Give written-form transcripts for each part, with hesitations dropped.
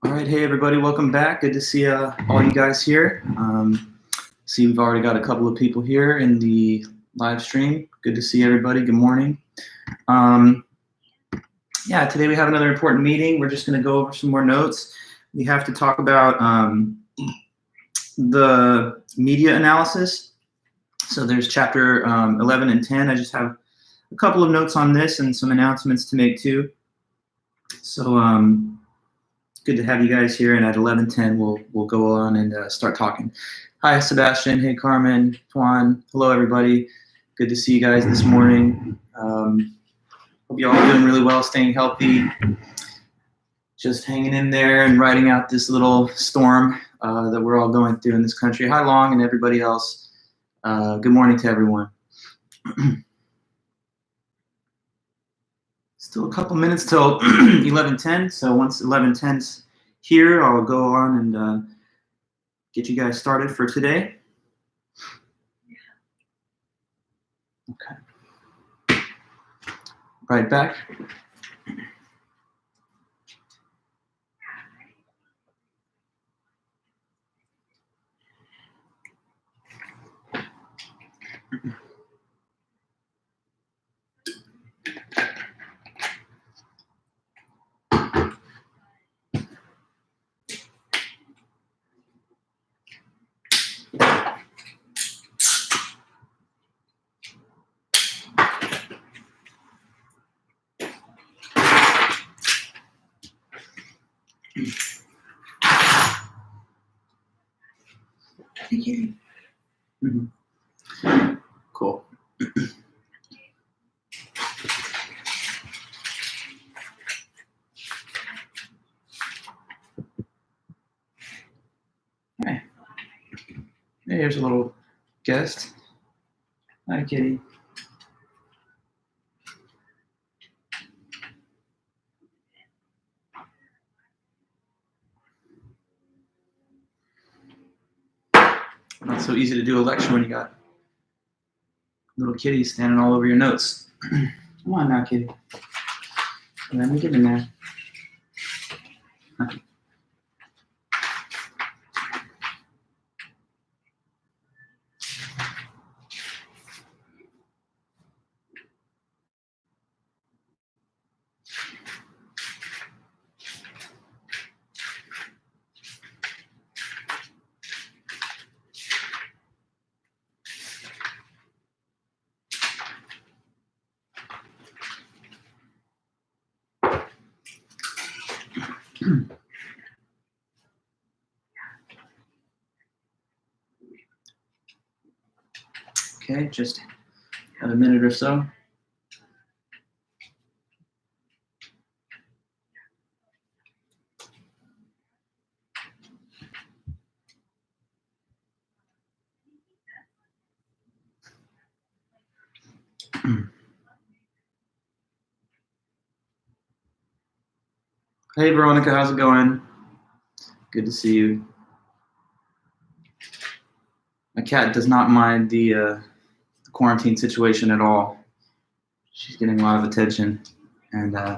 All right, hey everybody, welcome back. Good to see all you guys here. See, we've already got a couple of people here in the live stream. Good to see everybody. Good morning. Yeah, today we have another important meeting. We're just going to go over some more notes. We have to talk about the media analysis. So there's chapter 11 and 10. I just have a couple of notes on this and some announcements to make too. So good to have you guys here, and at 11:10 we'll go on and start talking. Hi Sebastian, hey Carmen, Tuan, hello everybody. Good to see you guys this morning. Hope you all are doing really well, staying healthy, just hanging in there and riding out this little storm that we're all going through in this country. Hi Long and everybody else. Good morning to everyone. Still a couple minutes till 11:10, so once 11:10's here, I'll go on and get you guys started for today. Okay. Right back. Cool. Hey. Here's a little guest. Hi, kitty. Not so easy to do a lecture when you got little kitties standing all over your notes. Come on now, kitty. Let me get in there. Okay, just have a minute or so. Hey Veronica, how's it going? Good to see you. My cat does not mind the quarantine situation at all. She's getting a lot of attention, and I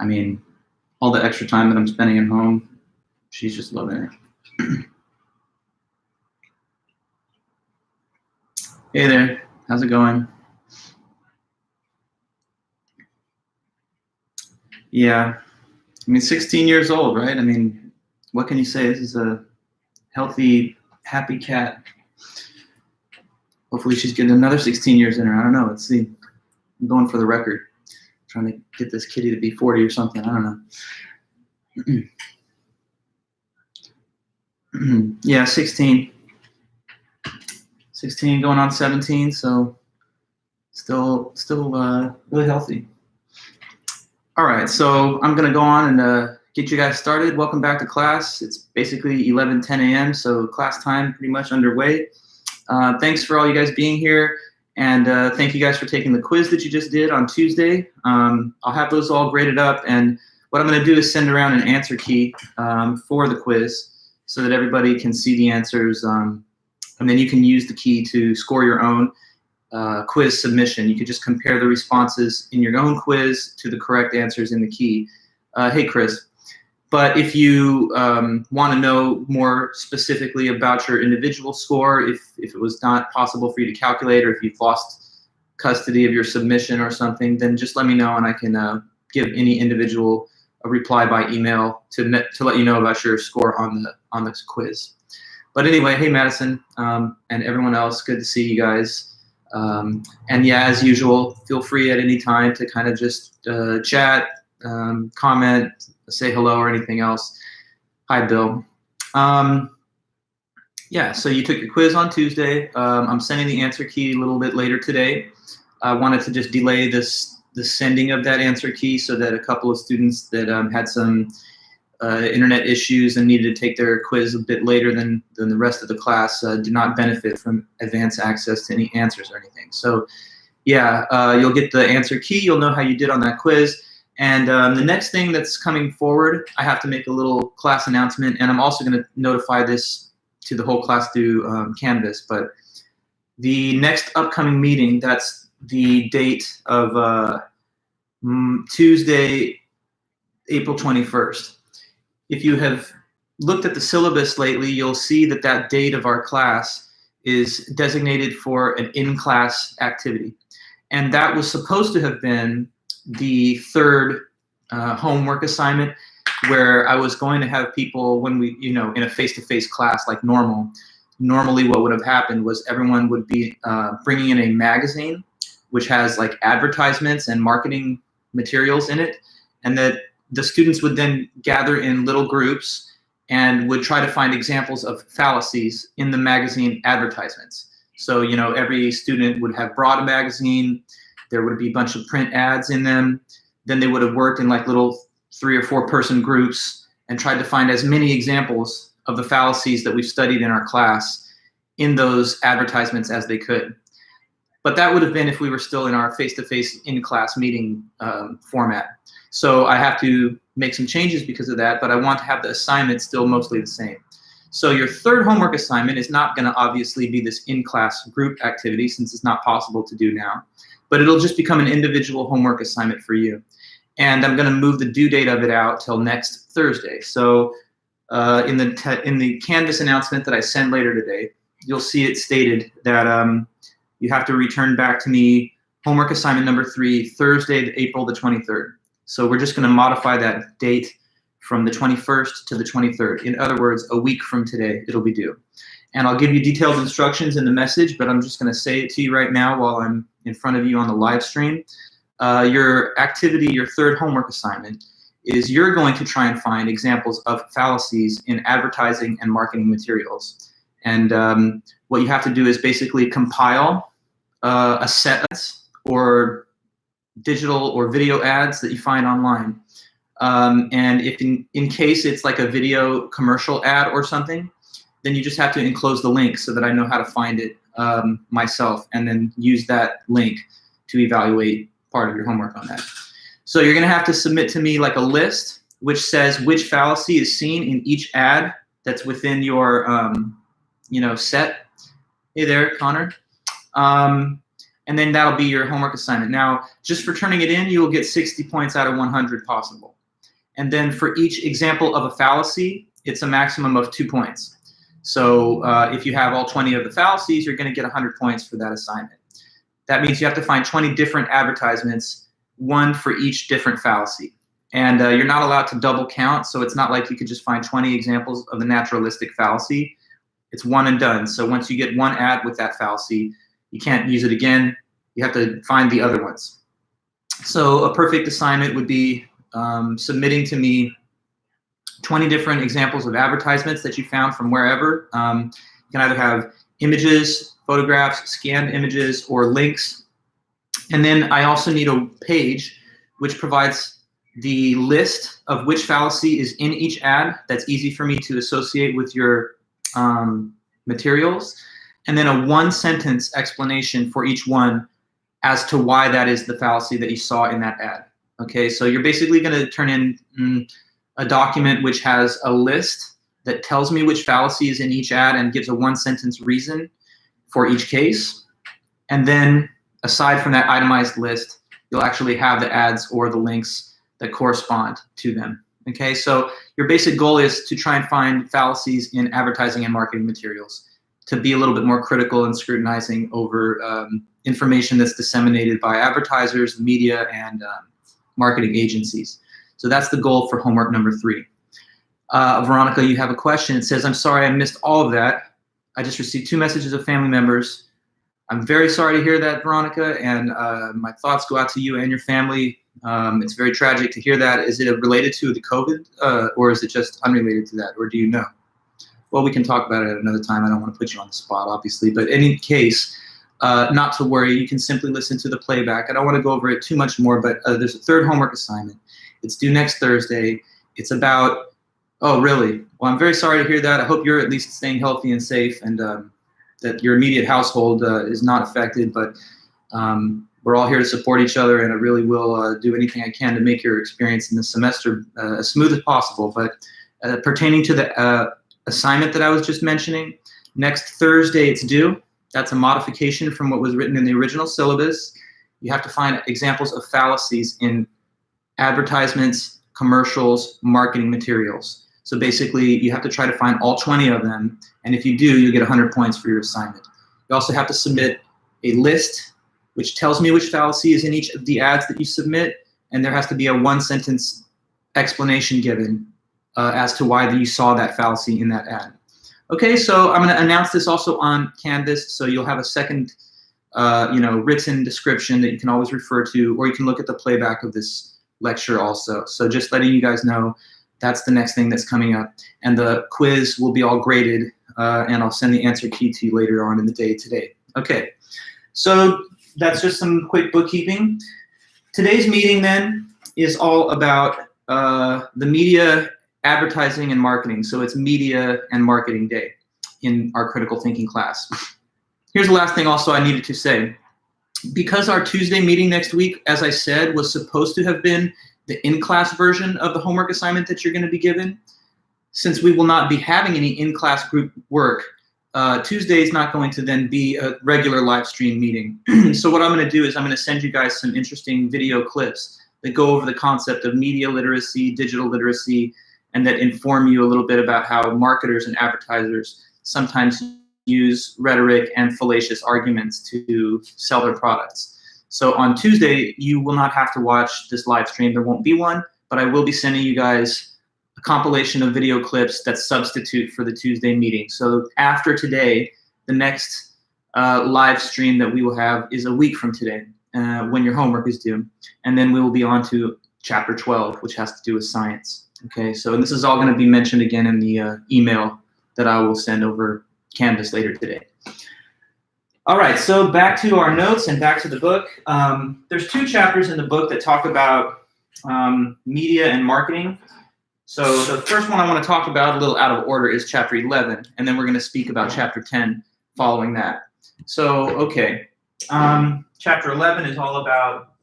mean, all the extra time that I'm spending at home, she's just loving it. Hey there, how's it going? Yeah, I mean, 16 years old, right? I mean, what can you say? This is a healthy, happy cat. Hopefully she's getting another 16 years in her. I don't know. Let's see. I'm going for the record. Trying to get this kitty to be 40 or something. I don't know. Yeah, 16. 16 going on 17, so still really healthy. All right, so I'm going to go on and get you guys started. Welcome back to class. It's basically 11:10 a.m., so class time pretty much underway. Thanks for all you guys being here, and thank you guys for taking the quiz that you just did on Tuesday. I'll have those all graded up, and what I'm going to do is send around an answer key for the quiz so that everybody can see the answers, and then you can use the key to score your own quiz submission. You could just compare the responses in your own quiz to the correct answers in the key. Hey, Chris. But if you want to know more specifically about your individual score, if it was not possible for you to calculate, or if you've lost custody of your submission or something, then just let me know, and I can give any individual a reply by email to let you know about your score on the quiz. But anyway, hey Madison, and everyone else, good to see you guys. And yeah, as usual, feel free at any time to kind of just chat, comment, say hello, or anything else. Hi, Bill. Yeah, so you took your quiz on Tuesday. I'm sending the answer key a little bit later today. I wanted to just delay the sending of that answer key so that a couple of students that had some internet issues and needed to take their quiz a bit later than the rest of the class do not benefit from advanced access to any answers or anything. So yeah, you'll get the answer key. You'll know how you did on that quiz. And the next thing that's coming forward, I have to make a little class announcement, and I'm also going to notify this to the whole class through Canvas. But the next upcoming meeting, that's the date of Tuesday, April 21st. If you have looked at the syllabus lately, you'll see that that date of our class is designated for an in-class activity. And that was supposed to have been the third homework assignment, where I was going to have people, when we, in a face-to-face class like normally what would have happened was everyone would be bringing in a magazine which has like advertisements and marketing materials in it, and that the students would then gather in little groups and would try to find examples of fallacies in the magazine advertisements. So, every student would have brought a magazine. There would be a bunch of print ads in them. Then they would have worked in like little 3 or 4 person groups and tried to find as many examples of the fallacies that we've studied in our class in those advertisements as they could. But that would have been if we were still in our face-to-face in-class meeting format. So I have to make some changes because of that, but I want to have the assignment still mostly the same. So your third homework assignment is not going to obviously be this in-class group activity, since it's not possible to do now, but it'll just become an individual homework assignment for you. And I'm going to move the due date of it out till next Thursday. So in the Canvas announcement that I send later today, you'll see it stated that you have to return back to me homework assignment number 3, Thursday, April the 23rd. So we're just going to modify that date from the 21st to the 23rd. In other words, a week from today, it'll be due. And I'll give you detailed instructions in the message, but I'm just going to say it to you right now while I'm in front of you on the live stream. Your activity, your third homework assignment, is you're going to try and find examples of fallacies in advertising and marketing materials. And what you have to do is basically compile a set or digital or video ads that you find online. And if in case it's like a video commercial ad or something, then you just have to enclose the link so that I know how to find it myself, and then use that link to evaluate part of your homework on that. So you're going to have to submit to me like a list which says which fallacy is seen in each ad that's within your set. Hey there, Connor. And then that'll be your homework assignment. Now, just for turning it in, you will get 60 points out of 100 possible. And then for each example of a fallacy, it's a maximum of 2 points. So if you have all 20 of the fallacies, you're going to get 100 points for that assignment. That means you have to find 20 different advertisements, one for each different fallacy. And you're not allowed to double count, so it's not like you could just find 20 examples of the naturalistic fallacy. It's one and done. So once you get one ad with that fallacy, you can't use it again. You have to find the other ones. So a perfect assignment would be submitting to me 20 different examples of advertisements that you found from wherever. You can either have images, photographs, scanned images, or links. And then I also need a page which provides the list of which fallacy is in each ad. That's easy for me to associate with your materials. And then a 1-sentence explanation for each one as to why that is the fallacy that you saw in that ad. Okay, so you're basically going to turn in a document which has a list that tells me which fallacy is in each ad and gives a 1-sentence reason for each case. And then aside from that itemized list, you'll actually have the ads or the links that correspond to them. Okay, so your basic goal is to try and find fallacies in advertising and marketing materials, to be a little bit more critical and scrutinizing over information that's disseminated by advertisers, media, and marketing agencies. So that's the goal for homework number 3. Veronica, you have a question. It says, I'm sorry I missed all of that. I just received 2 messages of family members. I'm very sorry to hear that, Veronica, and my thoughts go out to you and your family. It's very tragic to hear that. Is it related to the COVID, or is it just unrelated to that, or do you know? Well, we can talk about it at another time. I don't want to put you on the spot, obviously, but in any case, not to worry. You can simply listen to the playback. I don't want to go over it too much more, but there's a 3rd homework assignment. It's due next Thursday. It's about, oh, really? Well, I'm very sorry to hear that. I hope you're at least staying healthy and safe, and that your immediate household is not affected, but we're all here to support each other, and I really will do anything I can to make your experience in the semester as smooth as possible. But pertaining to the assignment that I was just mentioning, next Thursday it's due. That's a modification from what was written in the original syllabus. You have to find examples of fallacies in advertisements, commercials, marketing materials. So basically, you have to try to find all 20 of them, and if you do, you'll get 100 points for your assignment. You also have to submit a list which tells me which fallacy is in each of the ads that you submit, and there has to be a 1-sentence explanation given as to why you saw that fallacy in that ad. Okay, so I'm going to announce this also on Canvas, so you'll have a second written description that you can always refer to, or you can look at the playback of this lecture also. So just letting you guys know, that's the next thing that's coming up. And the quiz will be all graded, and I'll send the answer key to you later on in the day today. Okay, so that's just some quick bookkeeping. Today's meeting then is all about the media, advertising, and marketing. So it's media and marketing day in our critical thinking class. Here's the last thing also I needed to say. Because our Tuesday meeting next week, as I said, was supposed to have been the in-class version of the homework assignment that you're going to be given, since we will not be having any in-class group work, Tuesday is not going to then be a regular live stream meeting. So what I'm going to do is I'm going to send you guys some interesting video clips that go over the concept of media literacy, digital literacy, and that inform you a little bit about how marketers and advertisers sometimes use rhetoric and fallacious arguments to sell their products. So on Tuesday, you will not have to watch this live stream. There won't be one, but I will be sending you guys a compilation of video clips that substitute for the Tuesday meeting. So after today, the next live stream that we will have is a week from today, when your homework is due. And then we will be on to chapter 12, which has to do with science. Okay, so this is all going to be mentioned again in the email that I will send over Canvas later today. All right, so back to our notes and back to the book. There's 2 chapters in the book that talk about media and marketing. So the first one I want to talk about, a little out of order, is chapter 11, and then we're going to speak about chapter 10 following that. So, okay, chapter 11 is all about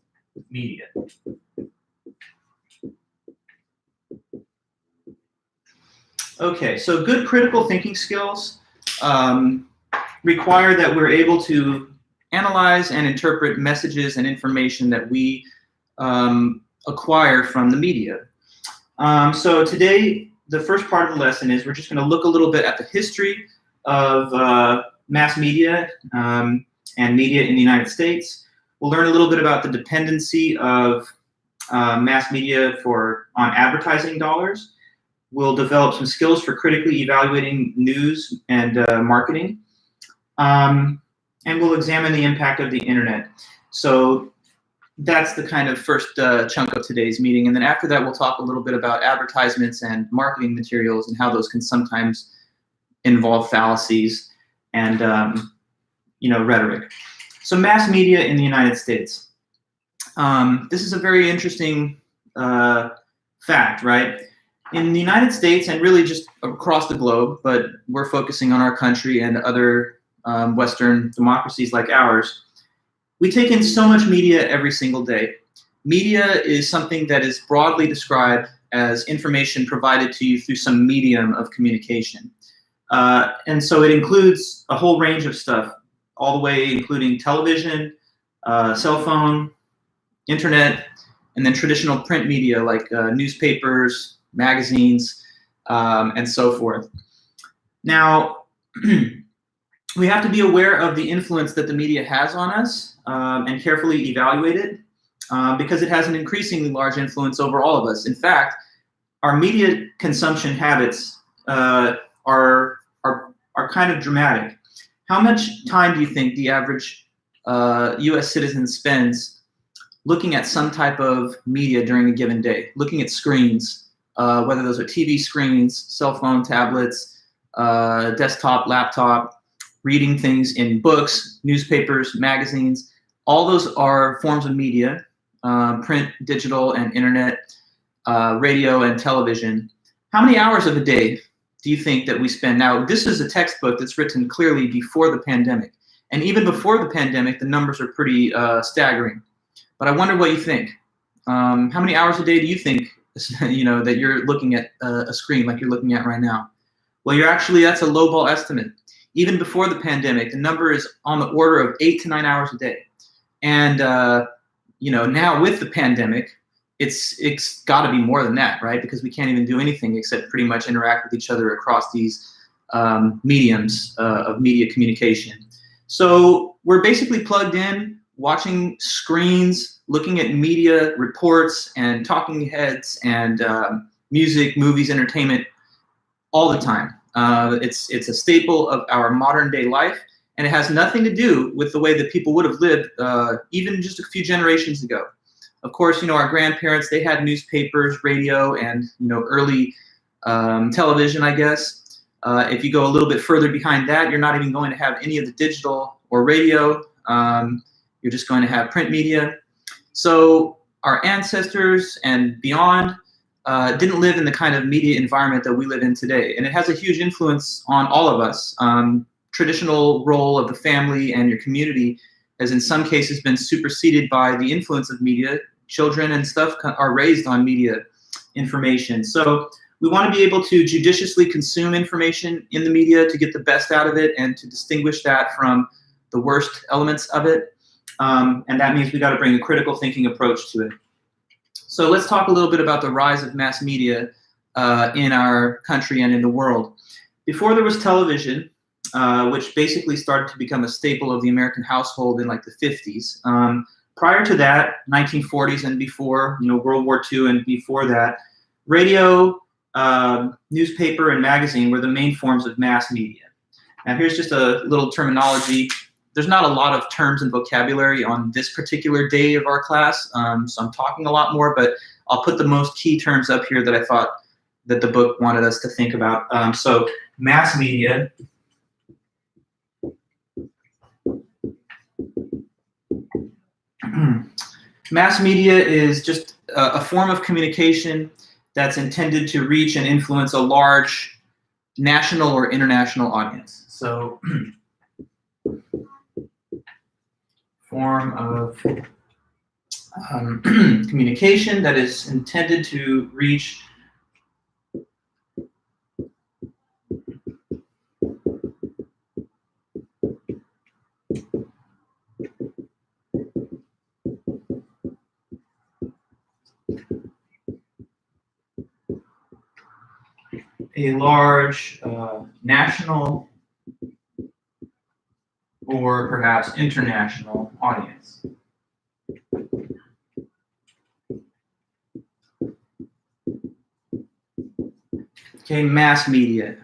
media. Okay, so good critical thinking skills require that we're able to analyze and interpret messages and information that we acquire from the media. So today, the first part of the lesson is we're just going to look a little bit at the history of mass media and media in the United States. We'll learn a little bit about the dependency of mass media on advertising dollars. We'll develop some skills for critically evaluating news and marketing. And we'll examine the impact of the internet. So that's the kind of first chunk of today's meeting. And then after that, we'll talk a little bit about advertisements and marketing materials and how those can sometimes involve fallacies and rhetoric. So mass media in the United States. This is a very interesting fact, right? In the United States, and really just across the globe, but we're focusing on our country and other Western democracies like ours, we take in so much media every single day. Media is something that is broadly described as information provided to you through some medium of communication. And so it includes a whole range of stuff, all the way including television, cell phone, internet, and then traditional print media like newspapers, magazines, and so forth. Now, we have to be aware of the influence that the media has on us and carefully evaluate it because it has an increasingly large influence over all of us. In fact, our media consumption habits are kind of dramatic. How much time do you think the average U.S. citizen spends looking at some type of media during a given day, looking at screens, whether those are TV screens, cell phone, tablets, desktop, laptop, reading things in books, newspapers, magazines? All those are forms of media, print, digital, and internet, radio, and television. How many hours of a day do you think that we spend? Now, this is a textbook that's written clearly before the pandemic. And even before the pandemic, the numbers are pretty staggering. But I wonder what you think. How many hours a day do you think that you're looking at a screen like you're looking at right now? Well, that's a lowball estimate. Even before the pandemic, the number is on the order of 8 to 9 hours a day. And now with the pandemic, it's got to be more than that, right? Because we can't even do anything except pretty much interact with each other across these mediums of media communication. So we're basically plugged in, watching screens, looking at media reports and talking heads and music, movies, entertainment all the time. It's a staple of our modern day life, and it has nothing to do with the way that people would have lived even just a few generations ago. Of course, our grandparents, they had newspapers, radio, and early television, I guess. If you go a little bit further behind that, you're not even going to have any of the digital or radio. You're just going to have print media. So our ancestors and beyond didn't live in the kind of media environment that we live in today. And it has a huge influence on all of us. Traditional role of the family and your community has in some cases been superseded by the influence of media. Children and stuff are raised on media information. So we want to be able to judiciously consume information in the media to get the best out of it and to distinguish that from the worst elements of it. And that means we got to bring a critical thinking approach to it. So let's talk a little bit about the rise of mass media in our country and in the world. Before there was television, which basically started to become a staple of the American household in like the 50s. Prior to that, 1940s and before, World War II and before that, radio, newspaper, and magazine were the main forms of mass media. Now here's just a little terminology. There's not a lot of terms and vocabulary on this particular day of our class, so I'm talking a lot more, but I'll put the most key terms up here that I thought that the book wanted us to think about. So mass media. Mass media is just a form of communication that's intended to reach and influence a large national or international audience. So, form of communication that is intended to reach a large national or perhaps international audience. Okay, mass media.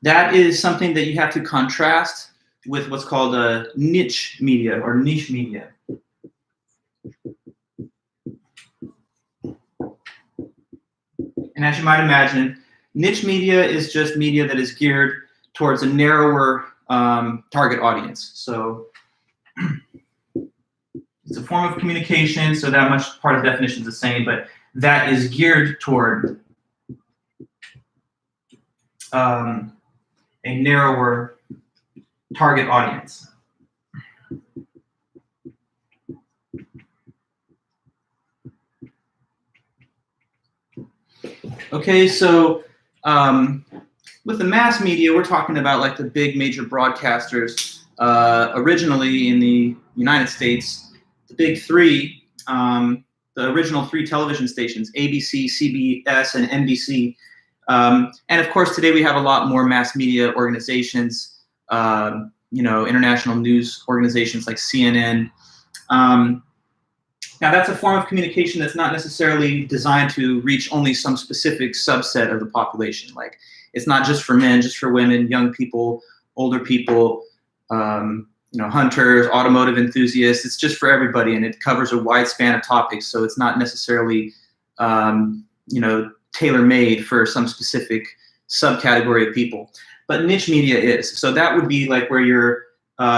That is something that you have to contrast with what's called a niche media or niche media. And as you might imagine, niche media is just media that is geared towards a narrower target audience. So it's a form of communication, so that much part of the definition is the same, but that is geared toward a narrower target audience. Okay, so with the mass media, we're talking about like the big major broadcasters. Originally in the United States, the big three, the the original 3 television stations, ABC, CBS, and NBC. And of course, today we have a lot more mass media organizations, international news organizations like CNN. Now, that's a form of communication that's not necessarily designed to reach only some specific subset of the population. Like, it's not just for men, just for women, young people, older people, hunters, automotive enthusiasts. It's just for everybody, and it covers a wide span of topics. So it's not necessarily, tailor-made for some specific subcategory of people. But niche media is. So that would be like where you're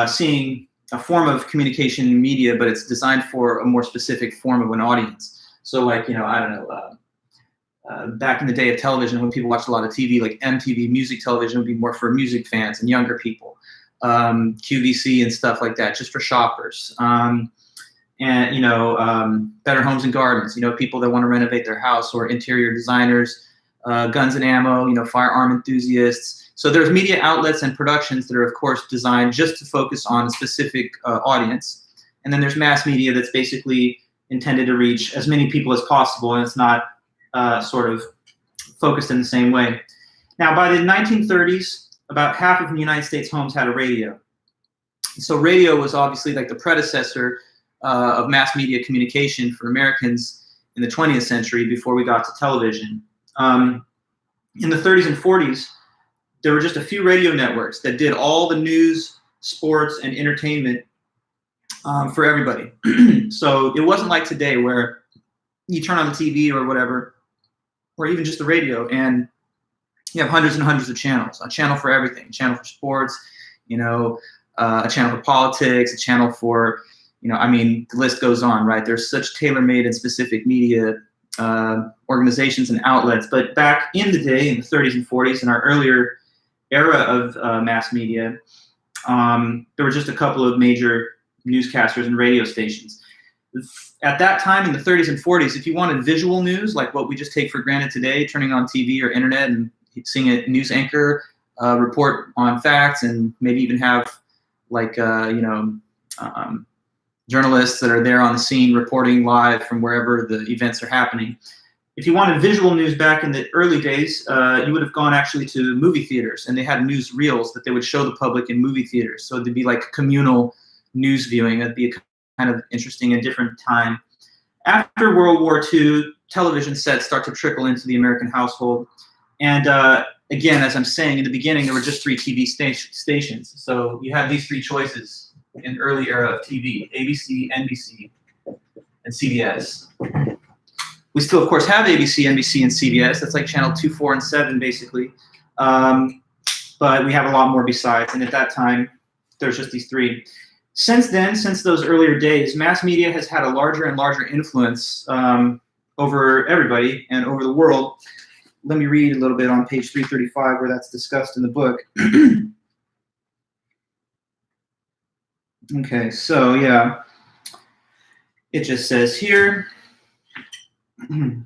seeing a form of communication media, but it's designed for a more specific form of an audience. So like, back in the day of television, when people watched a lot of TV, like MTV music television would be more for music fans and younger people. QVC and stuff like that, just for shoppers. Better Homes and Gardens, people that want to renovate their house, or interior designers, guns and ammo, firearm enthusiasts. So there's media outlets and productions that are, of course, designed just to focus on a specific audience. And then there's mass media that's basically intended to reach as many people as possible, and it's not sort of focused in the same way. Now, by the 1930s, about half of the United States homes had a radio. So radio was obviously like the predecessor of mass media communication for Americans in the 20th century before we got to television. In the 30s and 40s, there were just a few radio networks that did all the news, sports, and entertainment for everybody. So it wasn't like today where you turn on the TV or whatever, or even just the radio, and you have hundreds and hundreds of channels. A channel for everything, a channel for sports, a channel for politics, a channel for, the list goes on, right? There's such tailor-made and specific media organizations and outlets. But back in the day, in the 30s and 40s, in our earlier era of mass media, there were just a couple of major newscasters and radio stations. At that time, in the 30s and 40s, if you wanted visual news, like what we just take for granted today, turning on TV or internet and seeing a news anchor report on facts, and maybe even have like journalists that are there on the scene reporting live from wherever the events are happening. If you wanted visual news back in the early days, you would have gone actually to movie theaters, and they had news reels that they would show the public in movie theaters. So it'd be like communal news viewing. It'd be a kind of interesting and different time. After World War II, television sets start to trickle into the American household. And again, as I'm saying, in the beginning, there were just 3 TV stations. So you had these 3 choices in the early era of TV: ABC, NBC, and CBS. We still, of course, have ABC, NBC, and CBS. That's like channel 2, 4, and 7, basically. But we have a lot more besides. And at that time, there's just these 3. Since then, since those earlier days, mass media has had a larger and larger influence over everybody and over the world. Let me read a little bit on page 335 where that's discussed in the book. Okay, so yeah, it just says here, making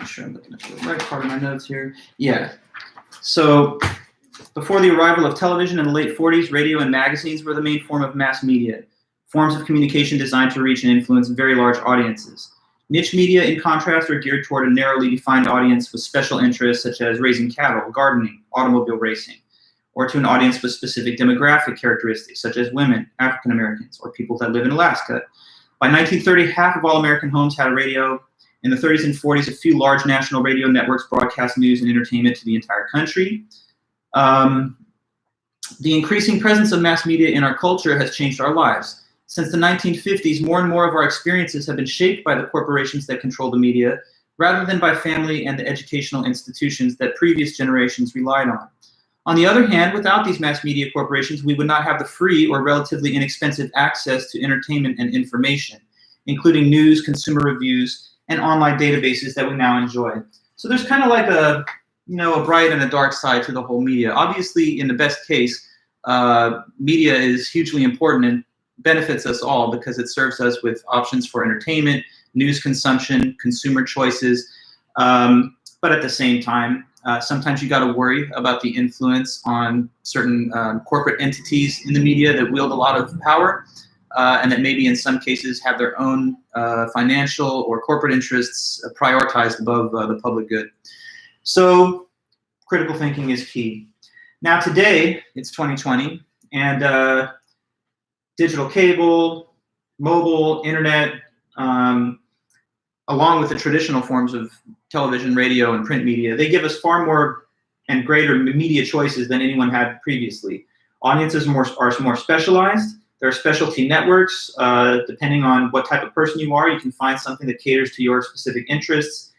sure I'm looking at the right part of my notes here. Yeah, so before the arrival of television in the late 40s, radio and magazines were the main form of mass media, forms of communication designed to reach and influence very large audiences. Niche media, in contrast, are geared toward a narrowly defined audience with special interests such as raising cattle, gardening, automobile racing, or to an audience with specific demographic characteristics such as women, African Americans, or people that live in Alaska. By 1930, half of all American homes had a radio. In the 30s and 40s, a few large national radio networks broadcast news and entertainment to the entire country. The increasing presence of mass media in our culture has changed our lives. Since the 1950s, more and more of our experiences have been shaped by the corporations that control the media, rather than by family and the educational institutions that previous generations relied on. On the other hand, without these mass media corporations, we would not have the free or relatively inexpensive access to entertainment and information, including news, consumer reviews, and online databases that we now enjoy. So there's kind of like a bright and a dark side to the whole media. Obviously, in the best case, media is hugely important and benefits us all because it serves us with options for entertainment, news consumption, consumer choices. But at the same time, sometimes you got to worry about the influence on certain corporate entities in the media that wield a lot of power. and that maybe in some cases have their own financial or corporate interests prioritized above the public good. So critical thinking is key. Now today, it's 2020, and digital cable, mobile, internet, along with the traditional forms of television, radio, and print media, they give us far more and greater media choices than anyone had previously. Audiences are more specialized. There are specialty networks. Depending on what type of person you are, you can find something that caters to your specific interests.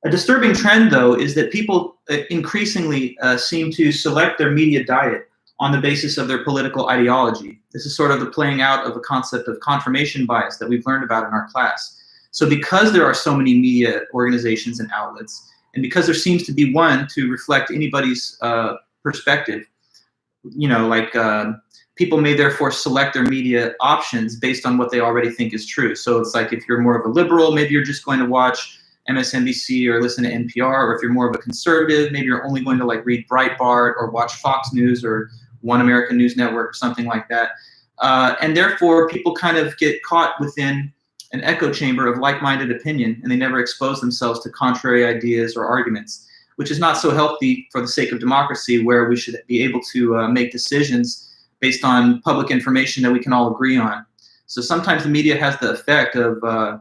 A disturbing trend, though, is that people increasingly seem to select their media diet on the basis of their political ideology. This is sort of the playing out of the concept of confirmation bias that we've learned about in our class. So because there are so many media organizations and outlets, and because there seems to be one to reflect anybody's perspective, people may therefore select their media options based on what they already think is true. So it's like if you're more of a liberal, maybe you're just going to watch MSNBC or listen to NPR, or if you're more of a conservative, maybe you're only going to read Breitbart or watch Fox News or One American News Network or something like that. And therefore, people kind of get caught within an echo chamber of like-minded opinion, and they never expose themselves to contrary ideas or arguments, which is not so healthy for the sake of democracy, where we should be able to make decisions based on public information that we can all agree on. So sometimes the media has the effect of,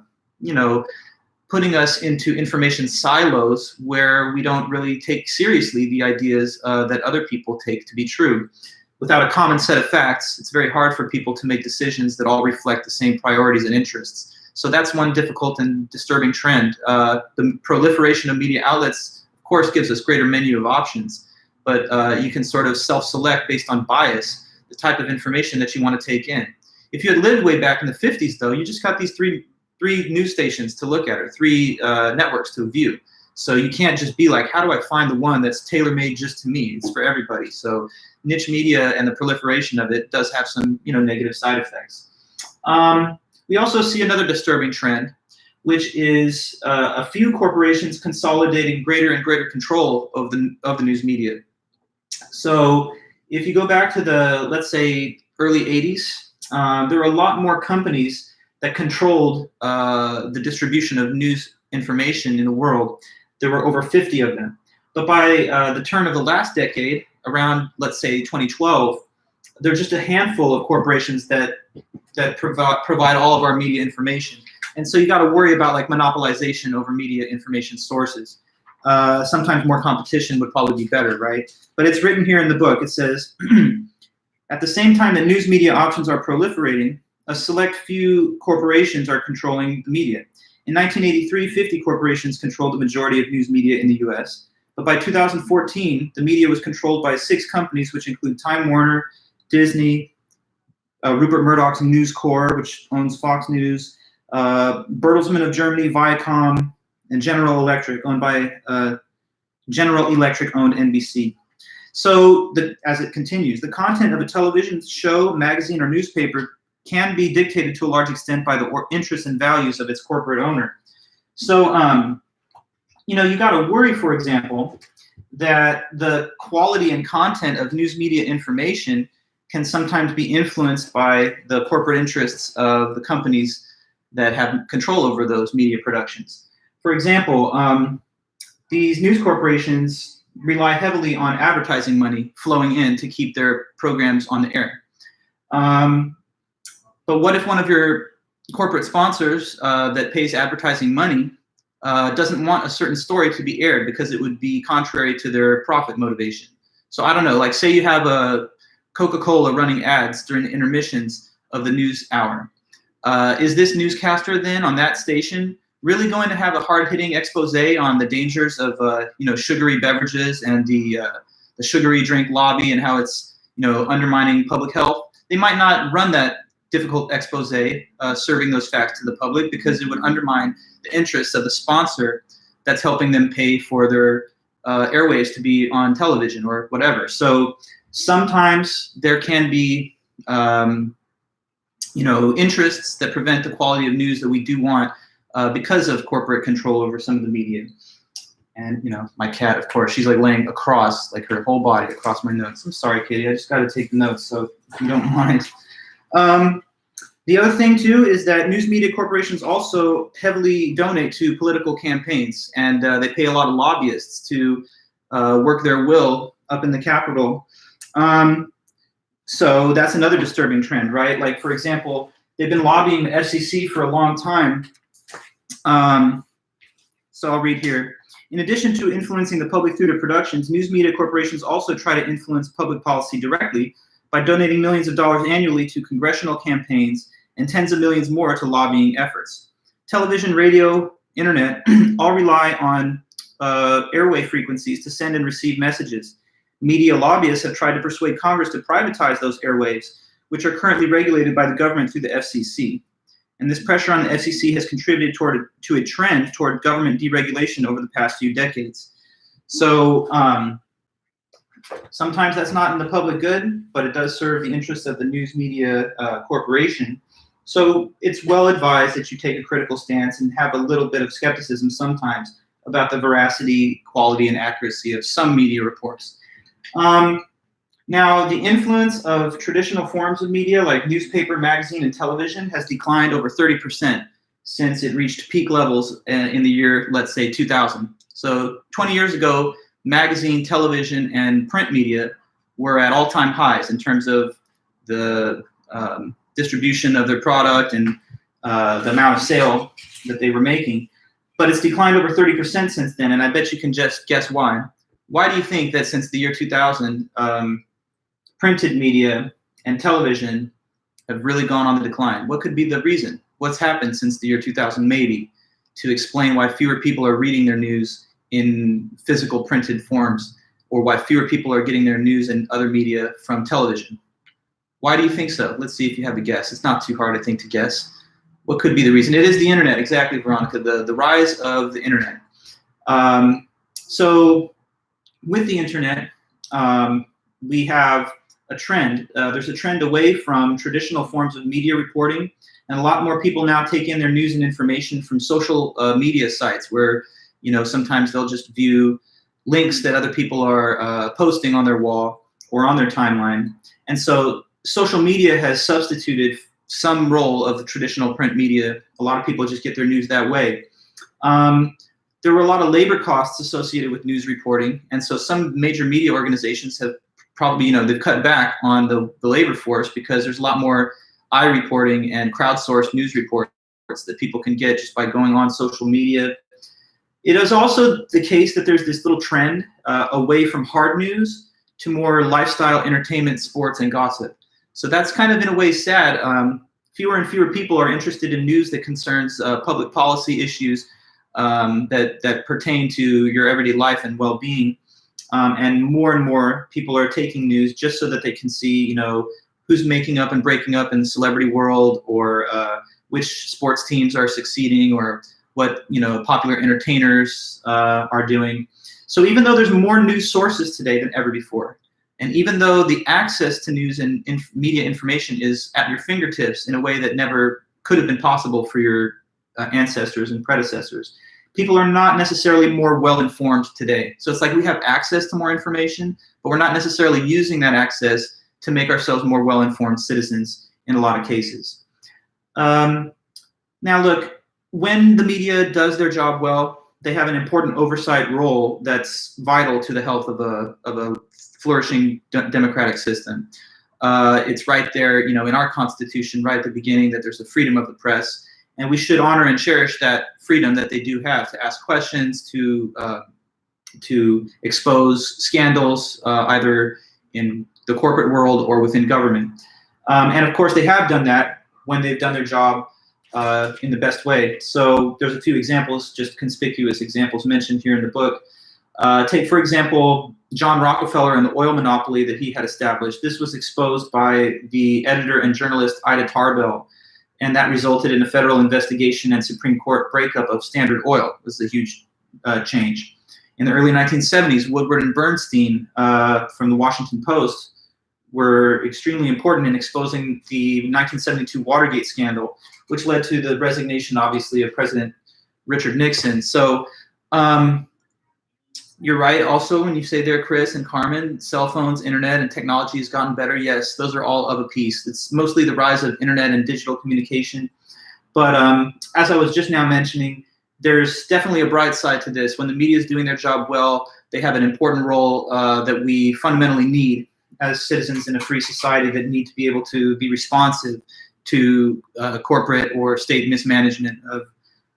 putting us into information silos where we don't really take seriously the ideas that other people take to be true. Without a common set of facts, it's very hard for people to make decisions that all reflect the same priorities and interests. So that's one difficult and disturbing trend. The proliferation of media outlets, of course, gives us greater menu of options, but you can sort of self-select based on bias the type of information that you want to take in. If you had lived way back in the 50s, though, you just got these three news stations to look at, or three networks to view. So you can't just be like, how do I find the one that's tailor-made just to me? It's for everybody. So niche media and the proliferation of it does have some negative side effects. We also see another disturbing trend, which is a few corporations consolidating greater and greater control of the news media. So if you go back to the, let's say, early 80s, there were a lot more companies that controlled the distribution of news information in the world. There were over 50 of them. But by the turn of the last decade, around, let's say, 2012, there are just a handful of corporations that provide all of our media information. And so you got to worry about monopolization over media information sources. Sometimes more competition would probably be better, right? But it's written here in the book. It says, at the same time that news media options are proliferating, a select few corporations are controlling the media. In 1983, 50 corporations controlled the majority of news media in the US. But by 2014, the media was controlled by 6 companies, which include Time Warner, Disney, Rupert Murdoch's News Corp, which owns Fox News, Bertelsmann of Germany, Viacom, and General Electric, owned NBC. So as it continues, the content of a television show, magazine, or newspaper can be dictated to a large extent by the interests and values of its corporate owner. So, you got to worry, for example, that the quality and content of news media information can sometimes be influenced by the corporate interests of the companies that have control over those media productions. For example, these news corporations rely heavily on advertising money flowing in to keep their programs on the air. But what if one of your corporate sponsors that pays advertising money doesn't want a certain story to be aired because it would be contrary to their profit motivation? So I don't know, say you have a Coca-Cola running ads during the intermissions of the news hour. Is this newscaster then on that station really going to have a hard-hitting expose on the dangers of sugary beverages and the sugary drink lobby and how it's undermining public health? They might not run that difficult expose serving those facts to the public, because it would undermine the interests of the sponsor that's helping them pay for their airwaves to be on television or whatever. So sometimes there can be interests that prevent the quality of news that we do want because of corporate control over some of the media. And my cat, of course, she's laying across, her whole body across my notes. I'm sorry, Katie, I just got to take the notes, so if you don't mind. The other thing too is that news media corporations also heavily donate to political campaigns, and they pay a lot of lobbyists to work their will up in the Capitol. So that's another disturbing trend, right? Like, for example, they've been lobbying the FCC for a long time. So I'll read here. In addition to influencing the public through their productions, news media corporations also try to influence public policy directly by donating millions of dollars annually to congressional campaigns and tens of millions more to lobbying efforts. Television, radio, internet all rely on airwave frequencies to send and receive messages. Media lobbyists have tried to persuade Congress to privatize those airwaves, which are currently regulated by the government through the FCC. And this pressure on the FCC has contributed to a trend toward government deregulation over the past few decades. So sometimes that's not in the public good, but it does serve the interests of the news media corporation. So it's well advised that you take a critical stance and have a little bit of skepticism sometimes about the veracity, quality, and accuracy of some media reports. Now, the influence of traditional forms of media like newspaper, magazine, and television has declined over 30% since it reached peak levels in the year, let's say, 2000. So 20 years ago, magazine, television, and print media were at all-time highs in terms of the distribution of their product and the amount of sale that they were making. But it's declined over 30% since then, and I bet you can just guess why. Why do you think that since the year 2000, printed media and television have really gone on the decline? What could be the reason? What's happened since the year 2000 maybe to explain why fewer people are reading their news in physical printed forms, or why fewer people are getting their news and other media from television? Why do you think so? Let's see if you have a guess. It's not too hard, I think, to guess. What could be the reason? It is the internet, exactly, Veronica, the rise of the internet. So with the internet, we have a trend. There's a trend away from traditional forms of media reporting, and a lot more people now take in their news and information from social media sites where, you know, sometimes they'll just view links that other people are posting on their wall or on their timeline. And so social media has substituted some role of the traditional print media. A lot of people just get their news that way. There were a lot of labor costs associated with news reporting, and so some major media organizations have probably, you know, they've cut back on the labor force because there's a lot more reporting and crowdsourced news reports that people can get just by going on social media. It is also the case that there's this little trend away from hard news to more lifestyle, entertainment, sports, and gossip. So that's kind of in a way sad. Fewer and fewer people are interested in news that concerns public policy issues that pertain to your everyday life and well-being. And more people are taking news just so that they can see, you know, who's making up and breaking up in the celebrity world, or which sports teams are succeeding, or what, you know, popular entertainers are doing. So even though there's more news sources today than ever before, and even though the access to news and media information is at your fingertips in a way that never could have been possible for your ancestors and predecessors, people are not necessarily more well-informed today. So it's like we have access to more information, but we're not necessarily using that access to make ourselves more well-informed citizens in a lot of cases. Now look, when the media does their job well, they have an important oversight role that's vital to the health of a flourishing democratic system. It's right there, you know, in our Constitution, right at the beginning, that there's the freedom of the press. And we should honor and cherish that freedom that they do have to ask questions, to expose scandals, either in the corporate world or within government. And of course, they have done that when they've done their job in the best way. So there's a few examples, just conspicuous examples mentioned here in the book. Take, for example, John Rockefeller and the oil monopoly that he had established. This was exposed by the editor and journalist Ida Tarbell, and that resulted in a federal investigation and Supreme Court breakup of Standard Oil. It was a huge change. In the early 1970s, Woodward and Bernstein from the Washington Post were extremely important in exposing the 1972 Watergate scandal, which led to the resignation, obviously, of President Richard Nixon. So You're right. Also, when you say there, Chris and Carmen, cell phones, internet, and technology has gotten better. Yes, those are all of a piece. It's mostly the rise of internet and digital communication. But as I was just now mentioning, there's definitely a bright side to this. When the media is doing their job well, they have an important role that we fundamentally need as citizens in a free society that need to be able to be responsive to corporate or state mismanagement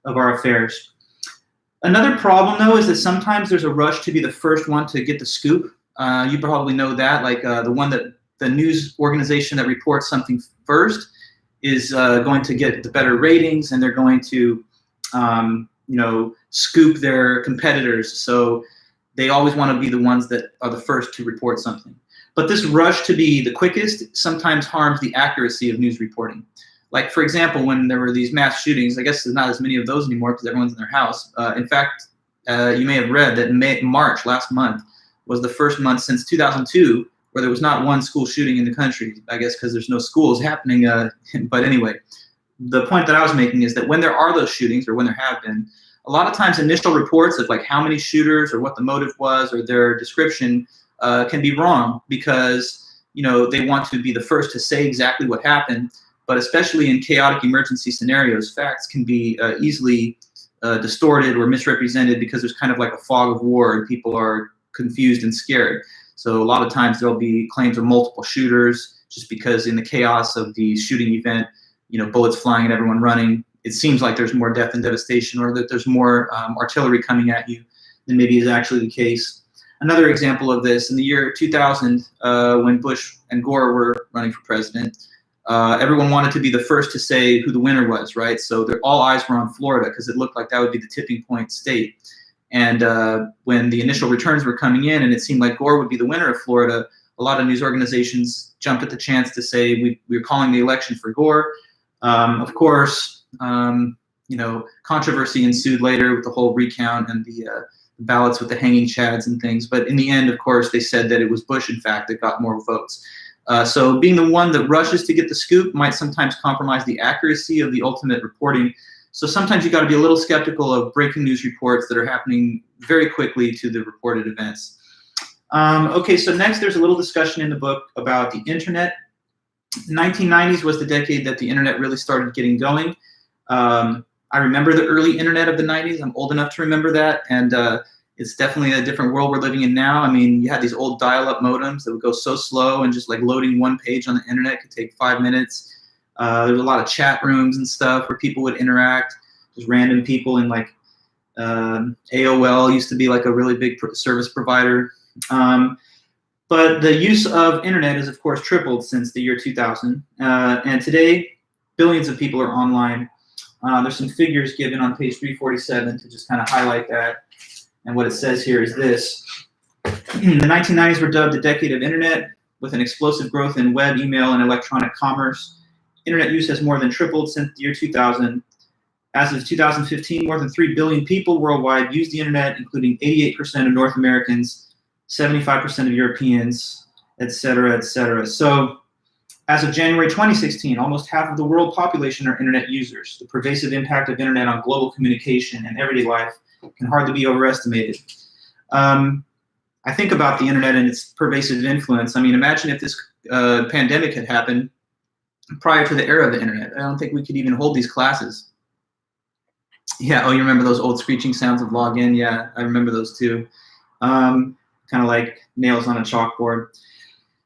of our affairs. Another problem, though, is that sometimes there's a rush to be the first one to get the scoop. You probably know that, like the news organization that reports something first is going to get the better ratings, and they're going to, scoop their competitors. So they always want to be the ones that are the first to report something. But this rush to be the quickest sometimes harms the accuracy of news reporting. Like, for example, when there were these mass shootings, I guess there's not as many of those anymore because everyone's in their house. In fact, you may have read that March last month was the first month since 2002 where there was not one school shooting in the country, I guess because there's no schools happening. But anyway, the point that I was making is that when there are those shootings, or when there have been, a lot of times initial reports of like how many shooters or what the motive was or their description can be wrong because they want to be the first to say exactly what happened. But especially in chaotic emergency scenarios, facts can be easily distorted or misrepresented because there's kind of like a fog of war and people are confused and scared. So a lot of times there'll be claims of multiple shooters just because in the chaos of the shooting event, bullets flying and everyone running, it seems like there's more death and devastation, or that there's more artillery coming at you than maybe is actually the case. Another example of this, in the year 2000, when Bush and Gore were running for president, everyone wanted to be the first to say who the winner was, right? So all eyes were on Florida because it looked like that would be the tipping point state. And when the initial returns were coming in and it seemed like Gore would be the winner of Florida, a lot of news organizations jumped at the chance to say we were calling the election for Gore. Of course, controversy ensued later with the whole recount and the ballots with the hanging chads and things. But in the end, of course, they said that it was Bush, in fact, that got more votes. So being the one that rushes to get the scoop might sometimes compromise the accuracy of the ultimate reporting. So sometimes you got to be a little skeptical of breaking news reports that are happening very quickly to the reported events. Okay, so next there's a little discussion in the book about the internet. 1990s was the decade that the internet really started getting going. I remember the early internet of the 90s. I'm old enough to remember that, and it's definitely a different world we're living in now. I mean, you had these old dial-up modems that would go so slow, and just like loading one page on the internet could take 5 minutes. There was a lot of chat rooms and stuff where people would interact, just random people in like AOL used to be like a really big service provider. But the use of internet has, of course, tripled since the year 2000. And today, billions of people are online. There's some figures given on page 347 to just kind of highlight that. And what it says here is this. The 1990s were dubbed the decade of internet, with an explosive growth in web, email, and electronic commerce. Internet use has more than tripled since the year 2000. As of 2015, more than 3 billion people worldwide use the internet, including 88% of North Americans, 75% of Europeans, et cetera, et cetera. So as of January 2016, almost half of the world population are internet users. The pervasive impact of internet on global communication and everyday life can hardly be overestimated. I think about the internet and its pervasive influence. I mean, imagine if this pandemic had happened prior to the era of the internet. I don't think we could even hold these classes. Yeah, oh, you remember those old screeching sounds of login? Yeah, I remember those too. Kind of like nails on a chalkboard.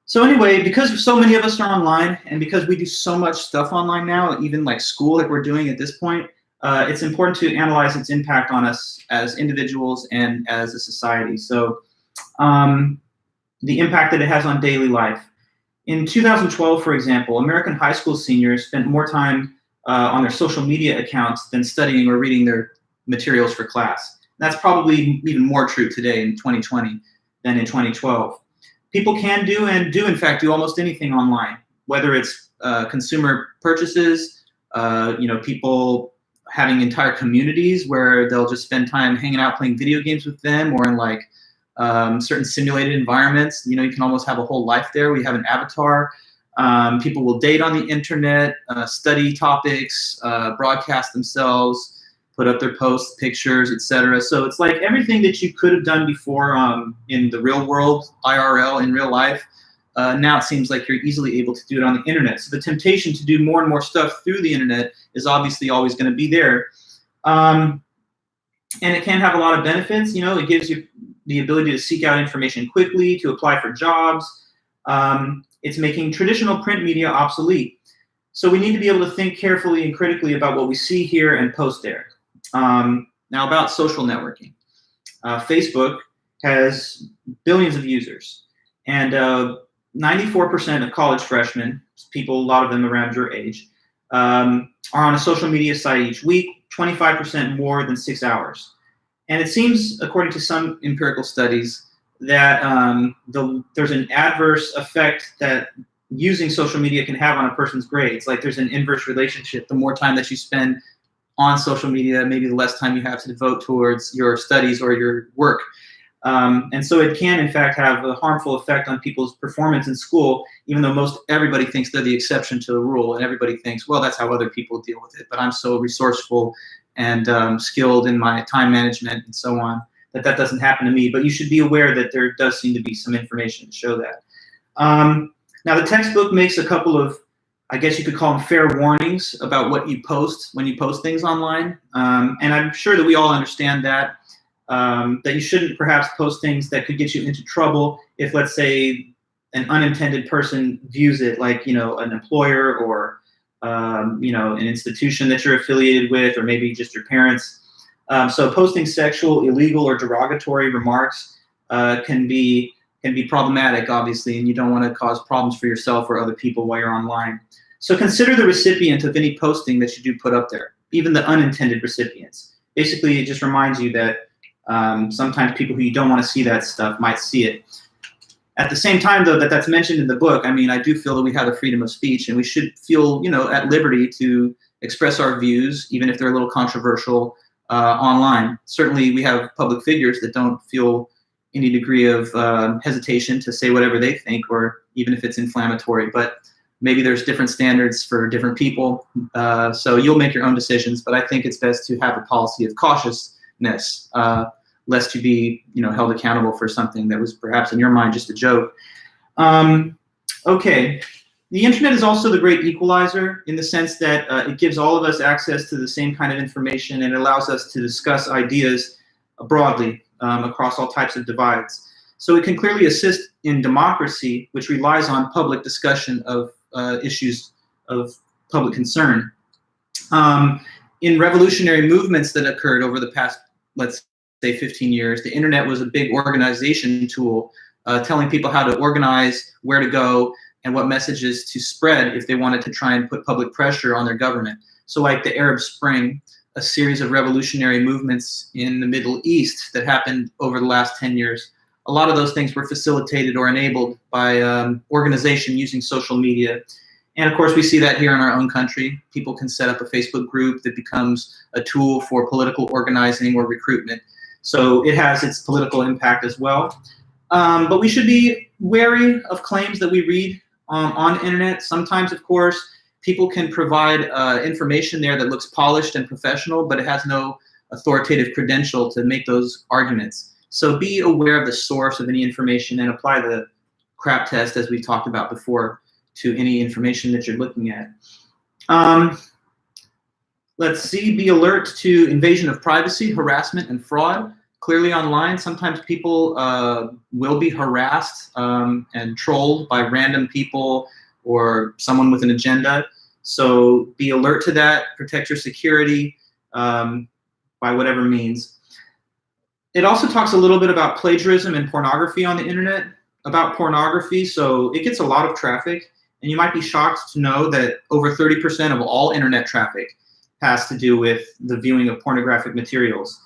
So anyway, because so many of us are online, and because we do so much stuff online now, even like school, like we're doing at this point, it's important to analyze its impact on us as individuals and as a society. So the impact that it has on daily life. In 2012, for example, American high school seniors spent more time on their social media accounts than studying or reading their materials for class. That's probably even more true today in 2020 than in 2012. People can do and do, in fact, do almost anything online, whether it's consumer purchases, people having entire communities where they'll just spend time hanging out playing video games with them, or in like certain simulated environments. You can almost have a whole life there. We have an avatar. People will date on the internet, study topics, broadcast themselves. put up their posts, pictures, etc. So it's like everything that you could have done before in the real world, IRL, in real life. Now it seems like you're easily able to do it on the internet. So the temptation to do more and more stuff through the internet is obviously always going to be there. And it can have a lot of benefits. You know, it gives you the ability to seek out information quickly, to apply for jobs. It's making traditional print media obsolete. So we need to be able to think carefully and critically about what we see here and post there. Now about social networking. Facebook has billions of users, and 94% of college freshmen, people, a lot of them around your age, are on a social media site each week, 25% more than 6 hours. And it seems, according to some empirical studies, that there's an adverse effect that using social media can have on a person's grades. Like there's an inverse relationship. The more time that you spend on social media, maybe the less time you have to devote towards your studies or your work. And so it can, in fact, have a harmful effect on people's performance in school, even though everybody thinks they're the exception to the rule, and everybody thinks, well, that's how other people deal with it. But I'm so resourceful and skilled in my time management and so on that doesn't happen to me. But you should be aware that there does seem to be some information to show that. Now, the textbook makes a couple of, I guess you could call them fair warnings about what you post when you post things online. And I'm sure that we all understand that. That you shouldn't perhaps post things that could get you into trouble if, let's say, an unintended person views it, like, you know, an employer or, you know, an institution that you're affiliated with, or maybe just your parents. So posting sexual, illegal, or derogatory remarks can be problematic, obviously, and you don't want to cause problems for yourself or other people while you're online. So consider the recipient of any posting that you do put up there, even the unintended recipients. Basically, it just reminds you that sometimes people who you don't want to see that stuff might see it. At the same time, though, that's mentioned in the book, I mean, I do feel that we have the freedom of speech, and we should feel, you know, at liberty to express our views, even if they're a little controversial online. Certainly, we have public figures that don't feel any degree of hesitation to say whatever they think, or even if it's inflammatory. But maybe there's different standards for different people, so you'll make your own decisions. But I think it's best to have a policy of cautiousness, lest you be, you know, held accountable for something that was perhaps in your mind just a joke. Okay, the internet is also the great equalizer in the sense that it gives all of us access to the same kind of information, and it allows us to discuss ideas broadly across all types of divides. So it can clearly assist in democracy, which relies on public discussion of issues of public concern. In revolutionary movements that occurred over the past, let's say, 15 years, the internet was a big organization tool, telling people how to organize, where to go, and what messages to spread if they wanted to try and put public pressure on their government. So like the Arab Spring, a series of revolutionary movements in the Middle East that happened over the last 10 years. A lot of those things were facilitated or enabled by organization using social media. And of course, we see that here in our own country. People can set up a Facebook group that becomes a tool for political organizing or recruitment. So it has its political impact as well. But we should be wary of claims that we read on the internet. Sometimes, of course, people can provide information there that looks polished and professional, but it has no authoritative credential to make those arguments. So be aware of the source of any information and apply the CRAP test, as we talked about before, to any information that you're looking at. Let's see, be alert to invasion of privacy, harassment, and fraud. Clearly online, sometimes people will be harassed and trolled by random people or someone with an agenda. So be alert to that, protect your security by whatever means. It also talks a little bit about plagiarism and pornography on the internet, about pornography. So it gets a lot of traffic, and you might be shocked to know that over 30% of all internet traffic has to do with the viewing of pornographic materials.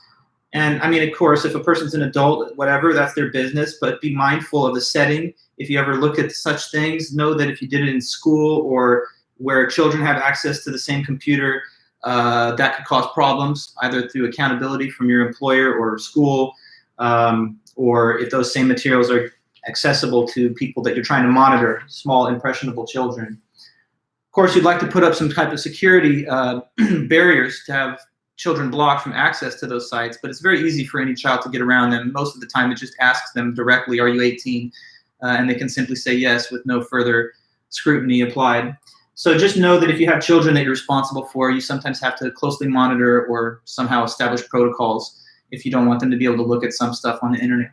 And I mean, of course, if a person's an adult, whatever, that's their business, but be mindful of the setting. If you ever look at such things, know that if you did it in school or where children have access to the same computer, that could cause problems, either through accountability from your employer or school, or if those same materials are accessible to people that you're trying to monitor, small, impressionable children. Of course, you'd like to put up some type of security barriers to have children blocked from access to those sites, but it's very easy for any child to get around them. Most of the time, it just asks them directly, are you 18? And they can simply say yes with no further scrutiny applied. So just know that if you have children that you're responsible for, you sometimes have to closely monitor or somehow establish protocols if you don't want them to be able to look at some stuff on the internet.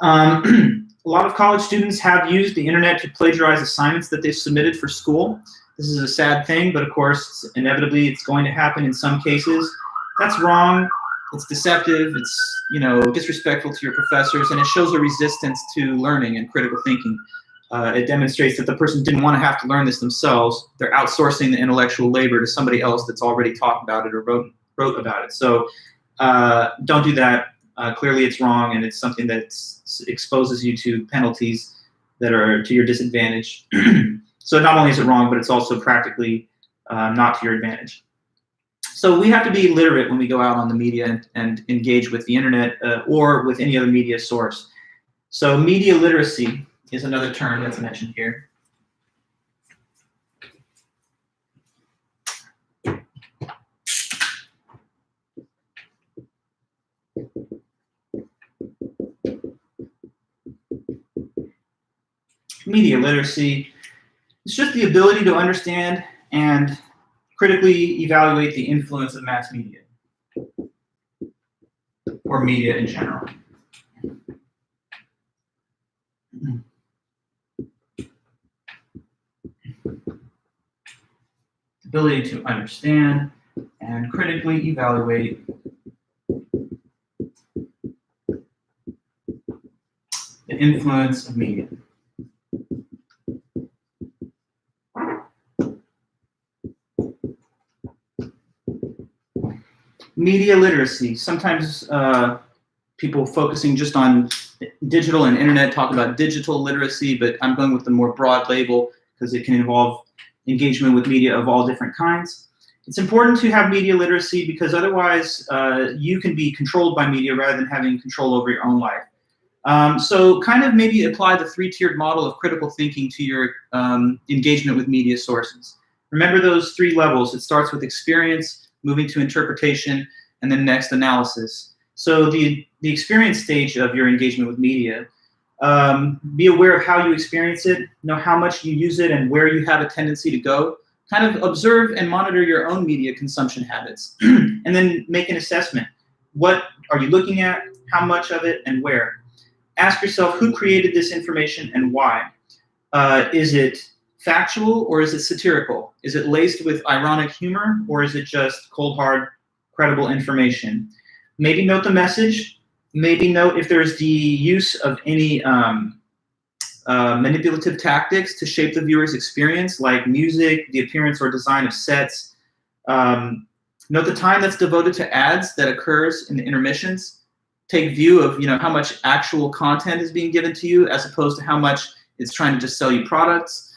A lot of college students have used the internet to plagiarize assignments that they've submitted for school. This is a sad thing, but of course, inevitably, it's going to happen in some cases. That's wrong. It's deceptive. It's, disrespectful to your professors, and it shows a resistance to learning and critical thinking. It demonstrates that the person didn't want to have to learn this themselves. They're outsourcing the intellectual labor to somebody else that's already talked about it or wrote about it. So don't do that. Clearly, it's wrong, and it's something that exposes you to penalties that are to your disadvantage. So not only is it wrong, but it's also practically not to your advantage. So we have to be literate when we go out on the media and engage with the internet or with any other media source. So media literacy is another term that's mentioned here. Media literacy is just the ability to understand and critically evaluate the influence of mass media or media in general. Ability to understand and critically evaluate the influence of media. Media literacy. Sometimes people focusing just on digital and internet talk about digital literacy, but I'm going with the more broad label because it can involve engagement with media of all different kinds. It's important to have media literacy because otherwise you can be controlled by media rather than having control over your own life. So kind of maybe apply the three-tiered model of critical thinking to your engagement with media sources. Remember those three levels. It starts with experience, moving to interpretation, and then next analysis. So the experience stage of your engagement with media, be aware of how you experience it, know how much you use it and where you have a tendency to go. Kind of observe and monitor your own media consumption habits, and then make an assessment. What are you looking at, how much of it, and where? Ask yourself who created this information and why. Is it factual or is it satirical? Is it laced with ironic humor or is it just cold, hard, credible information? Maybe note the message. Maybe note if there's the use of any manipulative tactics to shape the viewer's experience, like music, the appearance or design of sets. Note the time that's devoted to ads that occurs in the intermissions. Take view of how much actual content is being given to you as opposed to how much it's trying to just sell you products.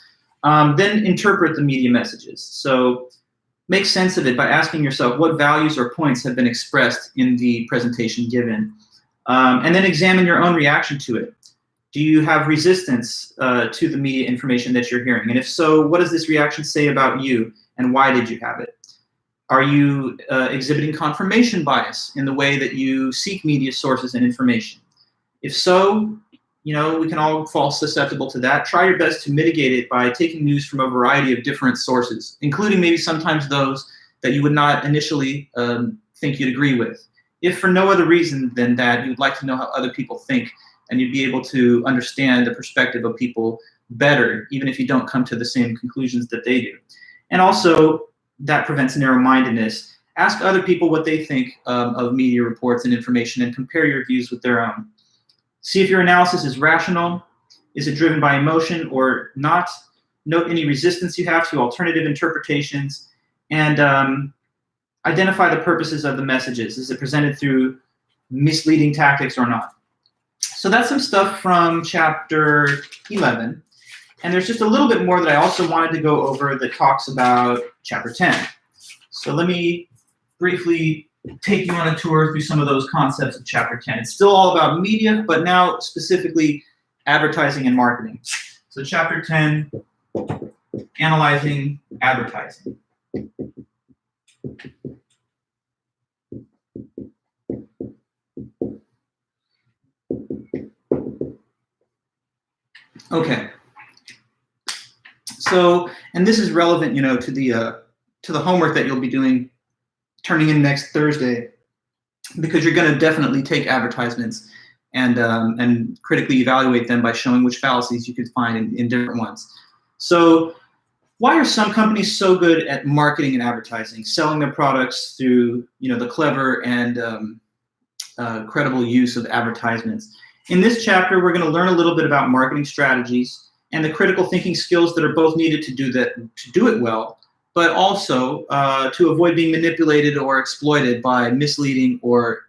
Then interpret the media messages. So make sense of it by asking yourself what values or points have been expressed in the presentation given. And then examine your own reaction to it. Do you have resistance to the media information that you're hearing? And if so, what does this reaction say about you and why did you have it? Are you exhibiting confirmation bias in the way that you seek media sources and information? If so, we can all fall susceptible to that. Try your best to mitigate it by taking news from a variety of different sources, including maybe sometimes those that you would not initially think you'd agree with. If for no other reason than that, you'd like to know how other people think, and you'd be able to understand the perspective of people better, even if you don't come to the same conclusions that they do. And also, that prevents narrow-mindedness. Ask other people what they think of media reports and information and compare your views with their own. See if your analysis is rational. Is it driven by emotion or not? Note any resistance you have to alternative interpretations, and identify the purposes of the messages. Is it presented through misleading tactics or not? So that's some stuff from chapter 11. And there's just a little bit more that I also wanted to go over that talks about chapter 10. So let me briefly take you on a tour through some of those concepts of chapter 10. It's still all about media, but now specifically advertising and marketing. So chapter 10, analyzing advertising. Okay. So, and this is relevant, to the homework that you'll be doing, turning in next Thursday, because you're going to definitely take advertisements and critically evaluate them by showing which fallacies you could find in different ones. So, why are some companies so good at marketing and advertising, selling their products through, the clever and credible use of advertisements? In this chapter, we're going to learn a little bit about marketing strategies and the critical thinking skills that are both needed to do it well, but also to avoid being manipulated or exploited by misleading or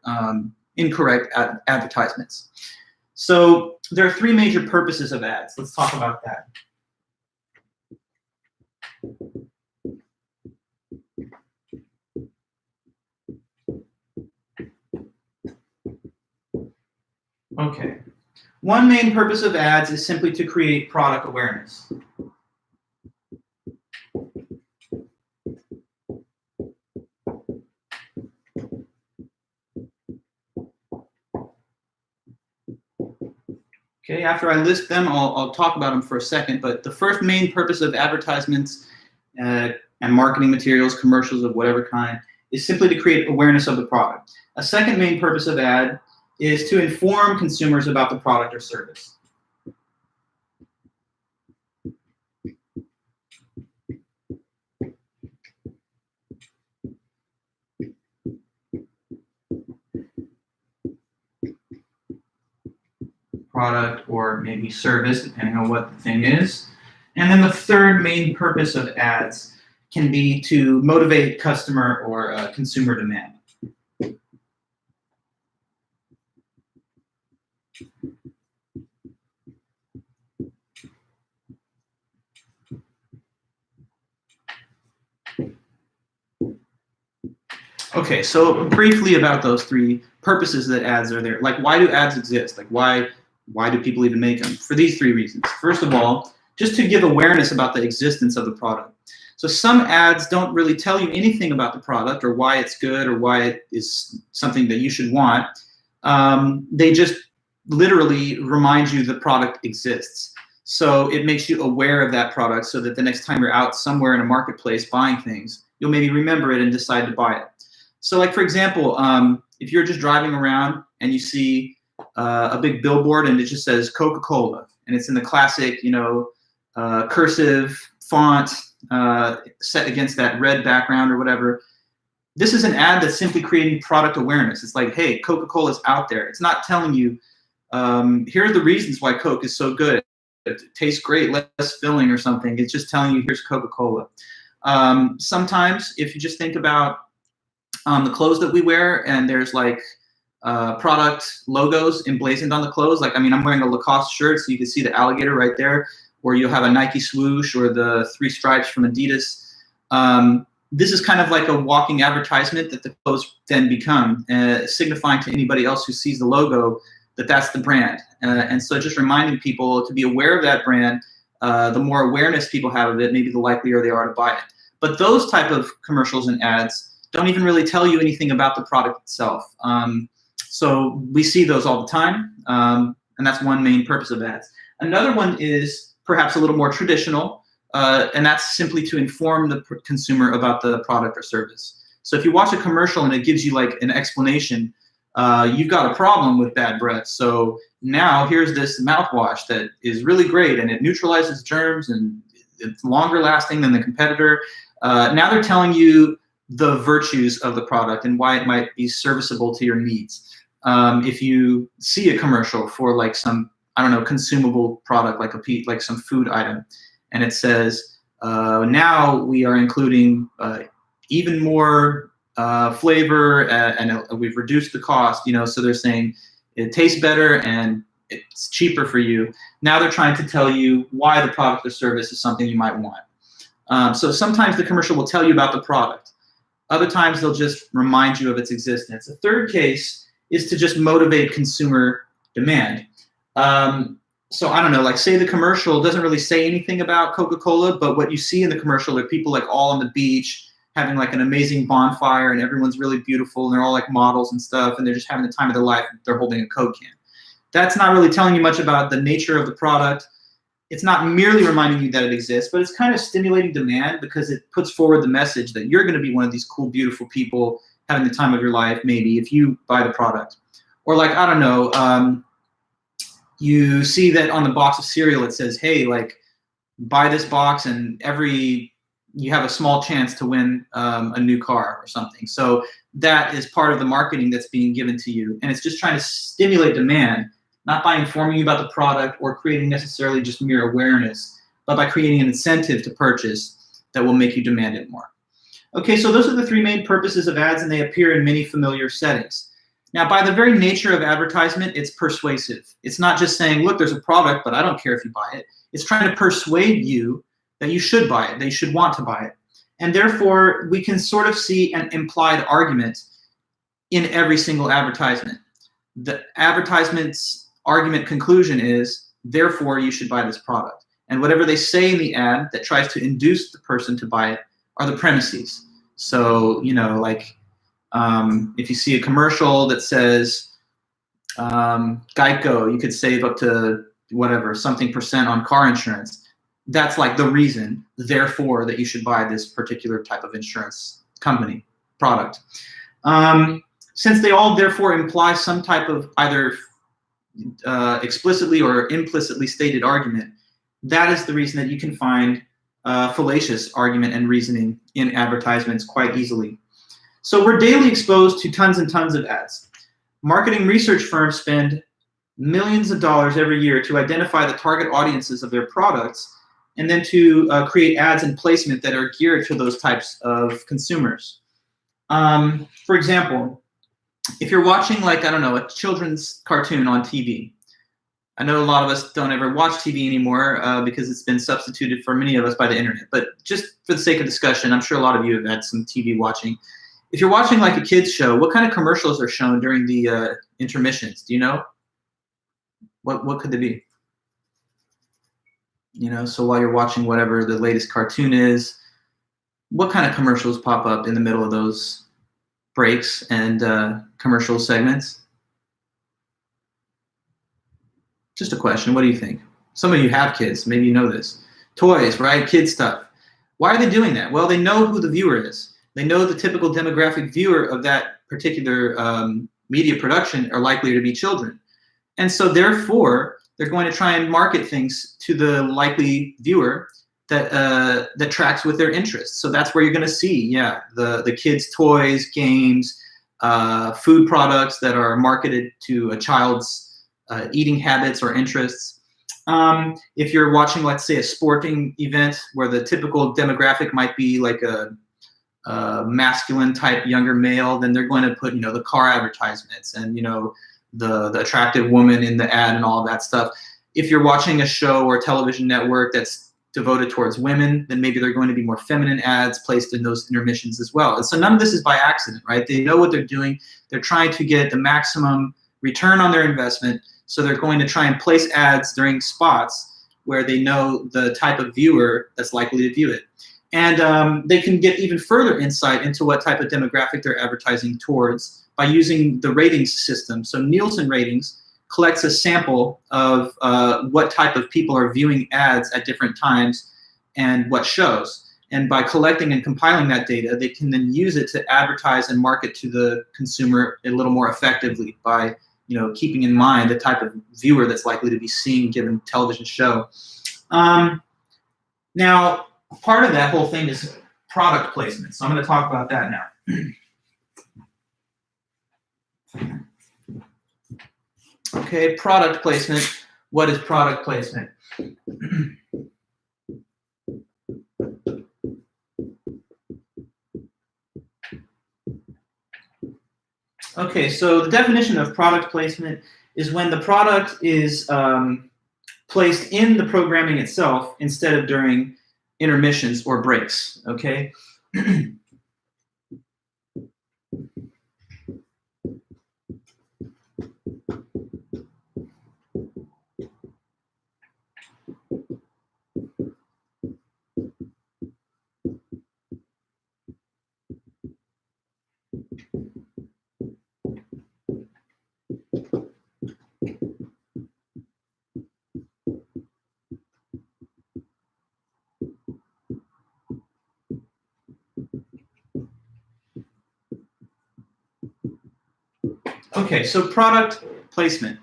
incorrect advertisements. So there are three major purposes of ads. Let's talk about that. Okay. One main purpose of ads is simply to create product awareness. Okay, after I list them, I'll talk about them for a second, but the first main purpose of advertisements and marketing materials, commercials of whatever kind, is simply to create awareness of the product. A second main purpose of ad is to inform consumers about the product or service. Product or maybe service, depending on what the thing is. And then the third main purpose of ads can be to motivate customer or consumer demand. Okay, so briefly about those three purposes that ads are there. Like, why do ads exist? Like, why do people even make them? For these three reasons. First of all, just to give awareness about the existence of the product. So some ads don't really tell you anything about the product or why it's good or why it is something that you should want. They just literally remind you the product exists. So it makes you aware of that product so that the next time you're out somewhere in a marketplace buying things, you'll maybe remember it and decide to buy it. So like, for example, if you're just driving around and you see a big billboard and it just says Coca-Cola and it's in the classic, cursive font set against that red background or whatever, this is an ad that's simply creating product awareness. It's like, hey, Coca-Cola's out there. It's not telling you, here are the reasons why Coke is so good. It tastes great, less filling or something. It's just telling you, here's Coca-Cola. Sometimes if you just think about the clothes that we wear, and there's like product logos emblazoned on the clothes. Like, I'm wearing a Lacoste shirt, so you can see the alligator right there, or you'll have a Nike swoosh or the 3 stripes from Adidas. This is kind of like a walking advertisement that the clothes then become, signifying to anybody else who sees the logo that that's the brand. And so just reminding people to be aware of that brand, the more awareness people have of it, maybe the likelier they are to buy it. But those type of commercials and ads don't even really tell you anything about the product itself. So we see those all the time, and that's one main purpose of ads. Another one is perhaps a little more traditional, and that's simply to inform the consumer about the product or service. So if you watch a commercial and it gives you like an explanation, you've got a problem with bad breath. So now here's this mouthwash that is really great and it neutralizes germs and it's longer lasting than the competitor. Now they're telling you the virtues of the product and why it might be serviceable to your needs. If you see a commercial for like some, consumable product, like some food item, and it says, now we are including even more flavor and we've reduced the cost, so they're saying it tastes better and it's cheaper for you. Now they're trying to tell you why the product or service is something you might want. So sometimes the commercial will tell you about the product. Other times they'll just remind you of its existence. A third case is to just motivate consumer demand. So I don't know, like say the commercial doesn't really say anything about Coca-Cola, but what you see in the commercial are people like all on the beach having like an amazing bonfire and everyone's really beautiful and they're all like models and stuff and they're just having the time of their life. They're holding a Coke can. That's not really telling you much about the nature of the product, it's not merely reminding you that it exists, but it's kind of stimulating demand because it puts forward the message that you're going to be one of these cool, beautiful people having the time of your life, maybe, if you buy the product. Or like, I don't know, you see that on the box of cereal, it says, hey, like, buy this box and you have a small chance to win a new car or something. So that is part of the marketing that's being given to you. And it's just trying to stimulate demand, not by informing you about the product or creating necessarily just mere awareness, but by creating an incentive to purchase that will make you demand it more. Okay, so those are the three main purposes of ads, and they appear in many familiar settings. Now, by the very nature of advertisement, it's persuasive. It's not just saying, look, there's a product, but I don't care if you buy it. It's trying to persuade you that you should buy it, that you should want to buy it. And therefore, we can sort of see an implied argument in every single advertisement. The advertisement's argument conclusion is, therefore, you should buy this product. And whatever they say in the ad that tries to induce the person to buy it are the premises. So, you know, like if you see a commercial that says Geico, you could save up to whatever, something % on car insurance. That's like the reason, therefore, that you should buy this particular type of insurance company product. Since they all therefore imply some type of either explicitly or implicitly stated argument, that is the reason that you can find fallacious argument and reasoning in advertisements quite easily. So we're daily exposed to tons and tons of ads. Marketing research firms spend millions of dollars every year to identify the target audiences of their products and then to create ads and placement that are geared to those types of consumers. For example, if you're watching, like, I don't know, a children's cartoon on TV. I know a lot of us don't ever watch TV anymore because it's been substituted for many of us by the internet. But just for the sake of discussion, I'm sure a lot of you have had some TV watching. If you're watching like a kid's show, what kind of commercials are shown during the intermissions? Do you know? What could they be? You know, so while you're watching whatever the latest cartoon is, what kind of commercials pop up in the middle of those breaks and commercial segments? Just a question. What do you think? Some of you have kids. Maybe you know this. Toys, right? Kid stuff. Why are they doing that? Well, they know who the viewer is. They know the typical demographic viewer of that particular media production are likely to be children. And so therefore, they're going to try and market things to the likely viewer that that tracks with their interests. So that's where you're going to see, yeah, the kids' toys, games, food products that are marketed to a child's eating habits or interests. If you're watching, let's say, a sporting event where the typical demographic might be like a masculine type younger male, then they're going to put, you know, the car advertisements and, you know, the attractive woman in the ad and all of that stuff. If you're watching a show or a television network that's devoted towards women, then maybe they're going to be more feminine ads placed in those intermissions as well. And so none of this is by accident, right? They know what they're doing. They're trying to get the maximum return on their investment. So they're going to try and place ads during spots where they know the type of viewer that's likely to view it. And they can get even further insight into what type of demographic they're advertising towards by using the ratings system. So Nielsen ratings collects a sample of what type of people are viewing ads at different times and what shows. And by collecting and compiling that data, they can then use it to advertise and market to the consumer a little more effectively by, you know, keeping in mind the type of viewer that's likely to be seeing a given television show. Now, part of that whole thing is product placement. So I'm going to talk about that now. Okay, product placement. What is product placement? Okay, so the definition of product placement is when the product is placed in the programming itself instead of during intermissions or breaks, okay? Okay, so product placement.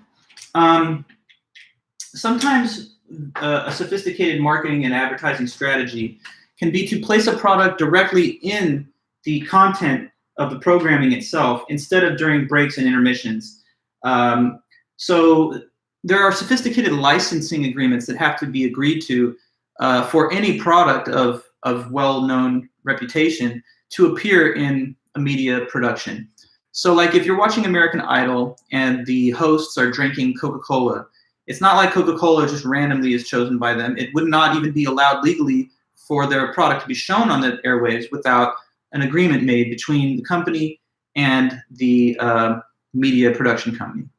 Sometimes a sophisticated marketing and advertising strategy can be to place a product directly in the content of the programming itself instead of during breaks and intermissions. So there are sophisticated licensing agreements that have to be agreed to for any product of well-known reputation to appear in a media production. So like if you're watching American Idol and the hosts are drinking Coca-Cola, it's not like Coca-Cola just randomly is chosen by them. It would not even be allowed legally for their product to be shown on the airwaves without an agreement made between the company and the media production company.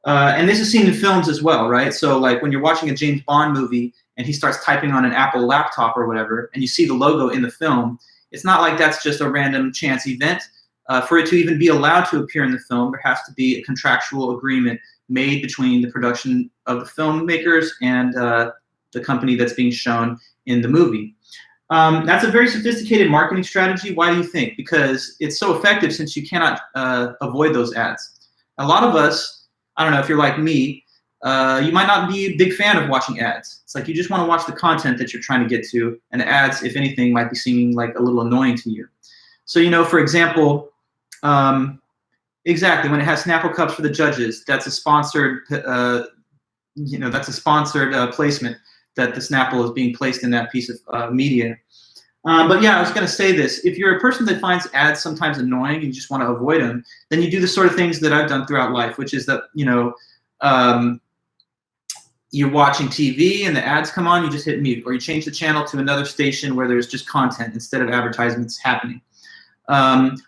And this is seen in films as well, right? So like when you're watching a James Bond movie and he starts typing on an Apple laptop or whatever, and you see the logo in the film, it's not like that's just a random chance event. For it to even be allowed to appear in the film, there has to be a contractual agreement made between the production of the filmmakers and the company that's being shown in the movie. That's a very sophisticated marketing strategy. Why do you think? Because it's so effective since you cannot avoid those ads. A lot of us, I don't know if you're like me, you might not be a big fan of watching ads. It's like you just want to watch the content that you're trying to get to, and ads, if anything, might be seeming like a little annoying to you. So, you know, for example, exactly, when it has Snapple cups for the judges, that's a sponsored, that's a sponsored placement that the Snapple is being placed in that piece of media. But yeah, I was going to say this. If you're a person that finds ads sometimes annoying and you just want to avoid them, then you do the sort of things that I've done throughout life, which is that, you're watching TV and the ads come on, you just hit mute, or you change the channel to another station where there's just content instead of advertisements happening.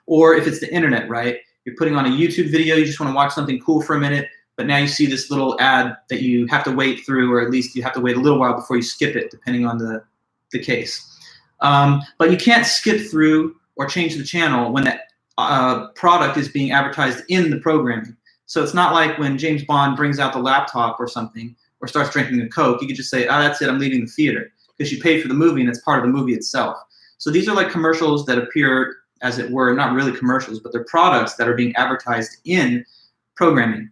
Or if it's the internet, right? You're putting on a YouTube video, you just want to watch something cool for a minute, but now you see this little ad that you have to wait through, or at least you have to wait a little while before you skip it, depending on the case. But you can't skip through or change the channel when that product is being advertised in the programming. So it's not like when James Bond brings out the laptop or something, or starts drinking a Coke, you could just say, that's it, I'm leaving the theater, because you paid for the movie and it's part of the movie itself. So these are like commercials that appear, as it were, not really commercials, but they're products that are being advertised in programming.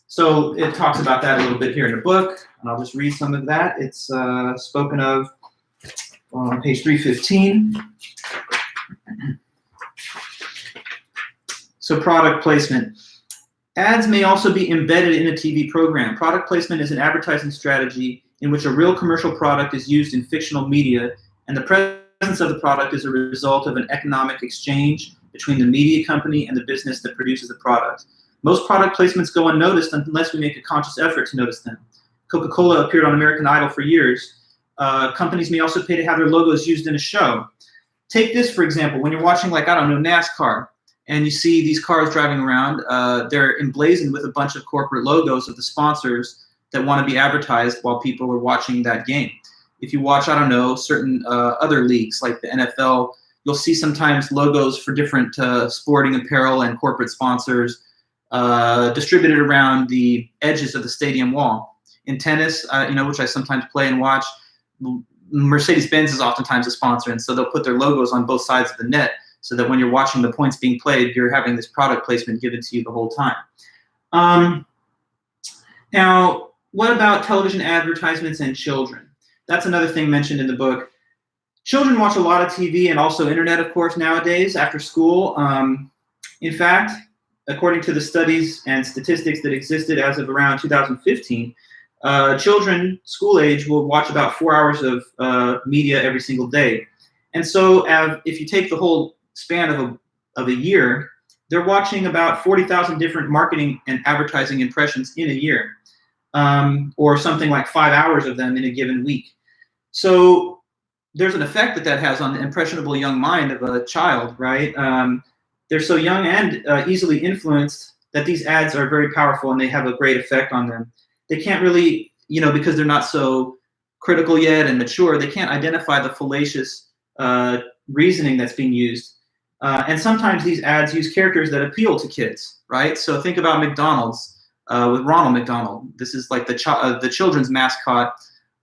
So it talks about that a little bit here in the book, and I'll just read some of that. It's spoken of on page 315. So product placement. Ads may also be embedded in a TV program. Product placement is an advertising strategy in which a real commercial product is used in fictional media, and the presence of the product is a result of an economic exchange between the media company and the business that produces the product. Most product placements go unnoticed unless we make a conscious effort to notice them. Coca-Cola appeared on American Idol for years. Companies may also pay to have their logos used in a show. Take this, for example, when you're watching, like, I don't know, NASCAR, and you see these cars driving around, they're emblazoned with a bunch of corporate logos of the sponsors that want to be advertised while people are watching that game. If you watch, I don't know, certain other leagues like the NFL, you'll see sometimes logos for different sporting apparel and corporate sponsors distributed around the edges of the stadium wall. In tennis, which I sometimes play and watch, Mercedes-Benz is oftentimes a sponsor, and so they'll put their logos on both sides of the net so that when you're watching the points being played, you're having this product placement given to you the whole time. Now, what about television advertisements and children? That's another thing mentioned in the book. Children watch a lot of TV and also internet, of course, nowadays after school. In fact, according to the studies and statistics that existed as of around 2015, children school age will watch about 4 hours of media every single day. And so if you take the whole span of a year, they're watching about 40,000 different marketing and advertising impressions in a year, or something like 5 hours of them in a given week. So there's an effect that has on the impressionable young mind of a child, right? They're so young and easily influenced that these ads are very powerful and they have a great effect on them. They can't really, because they're not so critical yet and mature, they can't identify the fallacious reasoning that's being used. And sometimes these ads use characters that appeal to kids, right? So think about McDonald's with Ronald McDonald. This is like the children's mascot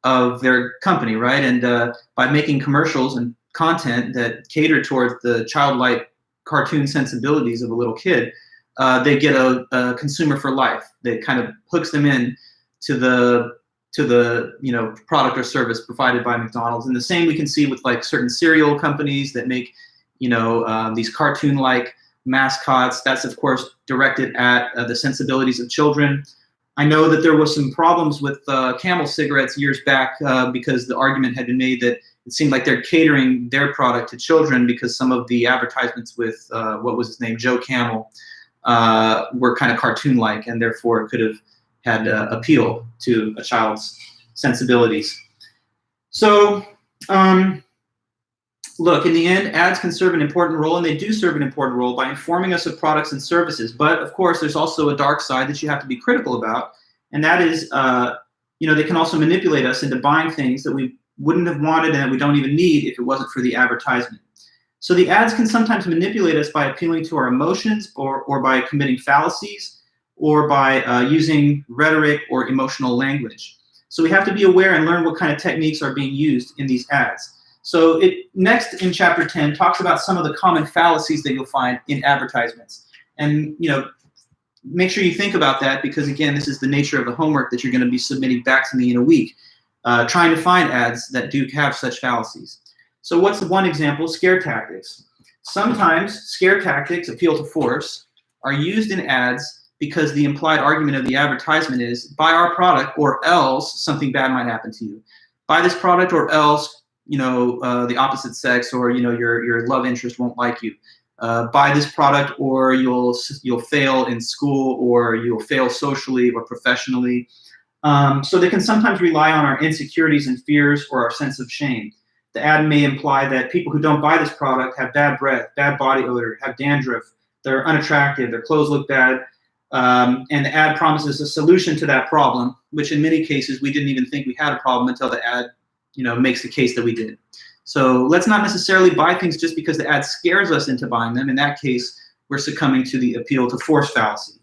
of their company, right? And by making commercials and content that cater towards the childlike cartoon sensibilities of a little kid, they get a consumer for life that kind of hooks them in to the product or service provided by McDonald's. And the same we can see with like certain cereal companies that make these cartoon-like mascots. That's of course directed at the sensibilities of children. I know that there was some problems with Camel cigarettes years back because the argument had been made that it seemed like they're catering their product to children because some of the advertisements with what was his name, Joe Camel, were kind of cartoon-like, and therefore it could have had appeal to a child's sensibilities. So look, in the end, ads can serve an important role, and they do serve an important role by informing us of products and services. But of course, there's also a dark side that you have to be critical about, and that is, they can also manipulate us into buying things that we wouldn't have wanted and that we don't even need if it wasn't for the advertisement. So the ads can sometimes manipulate us by appealing to our emotions or by committing fallacies or by using rhetoric or emotional language. So we have to be aware and learn what kind of techniques are being used in these ads. So next in chapter 10 talks about some of the common fallacies that you'll find in advertisements. And make sure you think about that because again, this is the nature of the homework that you're going to be submitting back to me in a week, trying to find ads that do have such fallacies. So what's one example? Scare tactics. Sometimes scare tactics, appeal to force, are used in ads because the implied argument of the advertisement is buy our product or else something bad might happen to you. Buy this product or else the opposite sex or your love interest won't like you. Buy this product or you'll fail in school or you'll fail socially or professionally. So they can sometimes rely on our insecurities and fears or our sense of shame. The ad may imply that people who don't buy this product have bad breath, bad body odor, have dandruff, they're unattractive, their clothes look bad, and the ad promises a solution to that problem, which in many cases we didn't even think we had a problem until the ad makes the case that we did. So let's not necessarily buy things just because the ad scares us into buying them. In that case, we're succumbing to the appeal to force fallacy.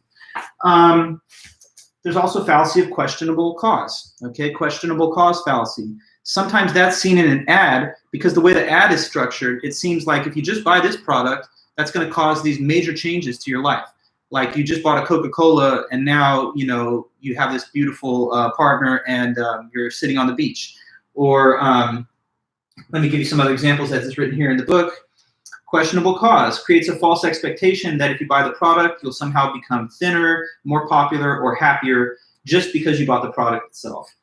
There's also fallacy of questionable cause. Okay, questionable cause fallacy. Sometimes that's seen in an ad because the way the ad is structured, it seems like if you just buy this product, that's going to cause these major changes to your life. Like you just bought a Coca-Cola and now you have this beautiful partner and you're sitting on the beach. Or let me give you some other examples as it's written here in the book. Questionable cause creates a false expectation that if you buy the product, you'll somehow become thinner, more popular, or happier just because you bought the product itself.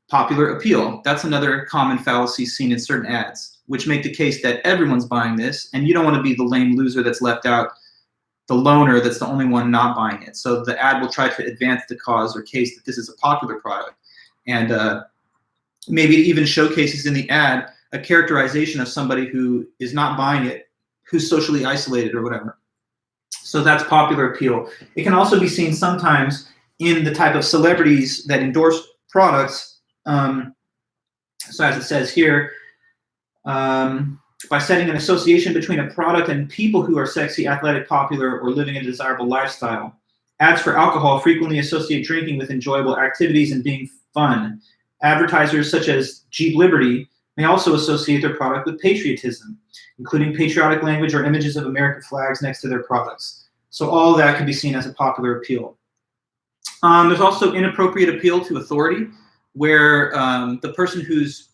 Popular appeal. That's another common fallacy seen in certain ads, which make the case that everyone's buying this, and you don't want to be the lame loser that's left out, the loner that's the only one not buying it. So the ad will try to advance the cause or case that this is a popular product. And maybe it even showcases in the ad a characterization of somebody who is not buying it, who's socially isolated or whatever. So that's popular appeal. It can also be seen sometimes in the type of celebrities that endorse products. So as it says here, by setting an association between a product and people who are sexy, athletic, popular, or living a desirable lifestyle. Ads for alcohol frequently associate drinking with enjoyable activities and being fun. Advertisers such as Jeep Liberty may also associate their product with patriotism, including patriotic language or images of American flags next to their products. So all of that can be seen as a popular appeal. There's also inappropriate appeal to authority, where the person who's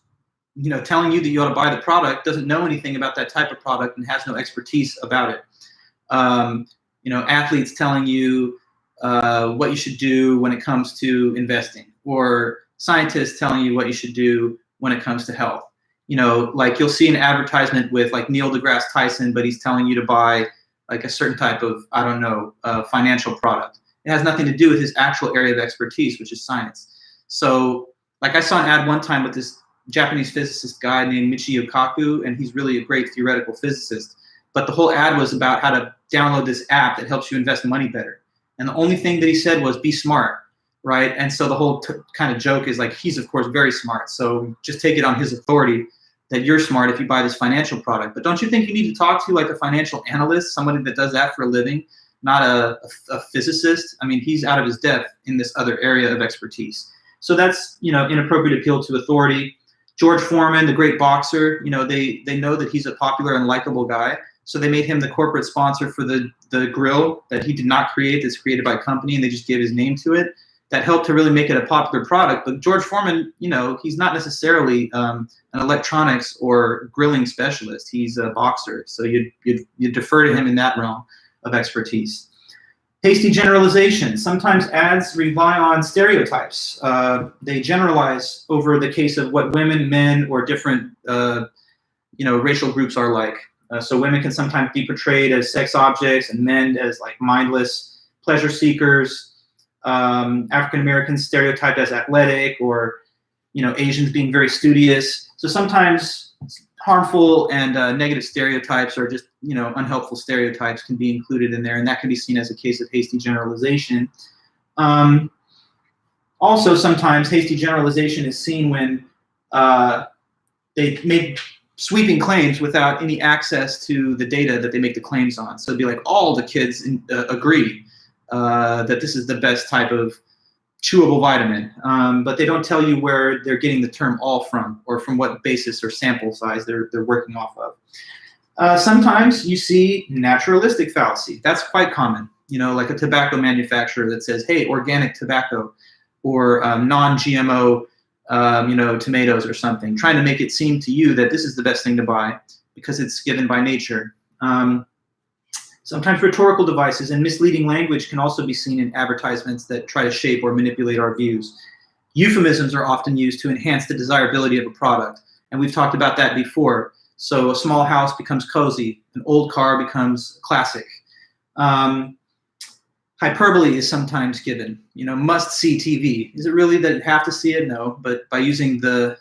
telling you that you ought to buy the product doesn't know anything about that type of product and has no expertise about it. Athletes telling you what you should do when it comes to investing, or scientists telling you what you should do when it comes to health. Like you'll see an advertisement with like Neil deGrasse Tyson, but he's telling you to buy like a certain type of, financial product. It has nothing to do with his actual area of expertise, which is science. So like I saw an ad one time with this Japanese physicist guy named Michio Kaku, and he's really a great theoretical physicist. But the whole ad was about how to download this app that helps you invest money better. And the only thing that he said was be smart, right? And so the whole kind of joke is like, he's of course very smart. So just take it on his authority that you're smart if you buy this financial product. But don't you think you need to talk to like a financial analyst, somebody that does that for a living, not a physicist? I mean, he's out of his depth in this other area of expertise. So that's, inappropriate appeal to authority. George Foreman, the great boxer, they know that he's a popular and likable guy. So they made him the corporate sponsor for the grill that he did not create, that's created by a company, and they just gave his name to it. That helped to really make it a popular product. But George Foreman, he's not necessarily an electronics or grilling specialist. He's a boxer. So you defer to him in that realm of expertise. Hasty generalization. Sometimes ads rely on stereotypes. They generalize over the case of what women, men, or different racial groups are like. So women can sometimes be portrayed as sex objects, and men as like mindless pleasure seekers. African Americans stereotyped as athletic, or Asians being very studious. So sometimes harmful and negative stereotypes, or just unhelpful stereotypes, can be included in there, and that can be seen as a case of hasty generalization. Also, sometimes hasty generalization is seen when they make sweeping claims without any access to the data that they make the claims on. So it'd be like, all the kids agree that this is the best type of chewable vitamin, but they don't tell you where they're getting the term all from, or from what basis or sample size they're working off of. Sometimes you see naturalistic fallacy. That's quite common, like a tobacco manufacturer that says, hey, organic tobacco, or non-GMO tomatoes or something, trying to make it seem to you that this is the best thing to buy because it's given by nature. Sometimes rhetorical devices and misleading language can also be seen in advertisements that try to shape or manipulate our views. Euphemisms are often used to enhance the desirability of a product, and we've talked about that before. So a small house becomes cozy, an old car becomes classic. Hyperbole is sometimes given, must see TV. Is it really that you have to see it? No, but by using the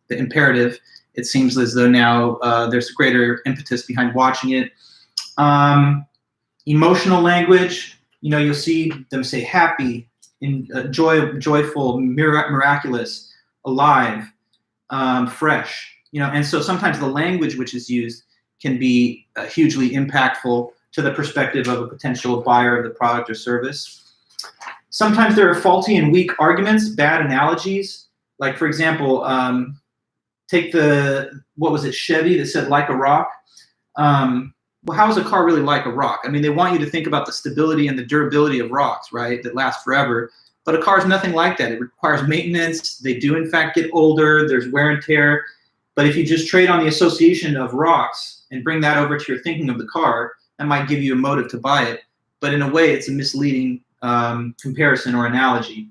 imperative, it seems as though now there's a greater impetus behind watching it. Emotional language, you'll see them say happy, joyful, miraculous, alive, fresh, and so sometimes the language which is used can be hugely impactful to the perspective of a potential buyer of the product or service. Sometimes there are faulty and weak arguments, bad analogies. Like, for example, take Chevy that said like a rock. Well, how is a car really like a rock? I mean, they want you to think about the stability and the durability of rocks, right, that last forever. But a car is nothing like that. It requires maintenance. They do, in fact, get older. There's wear and tear. But if you just trade on the association of rocks and bring that over to your thinking of the car, that might give you a motive to buy it. But in a way, it's a misleading comparison or analogy.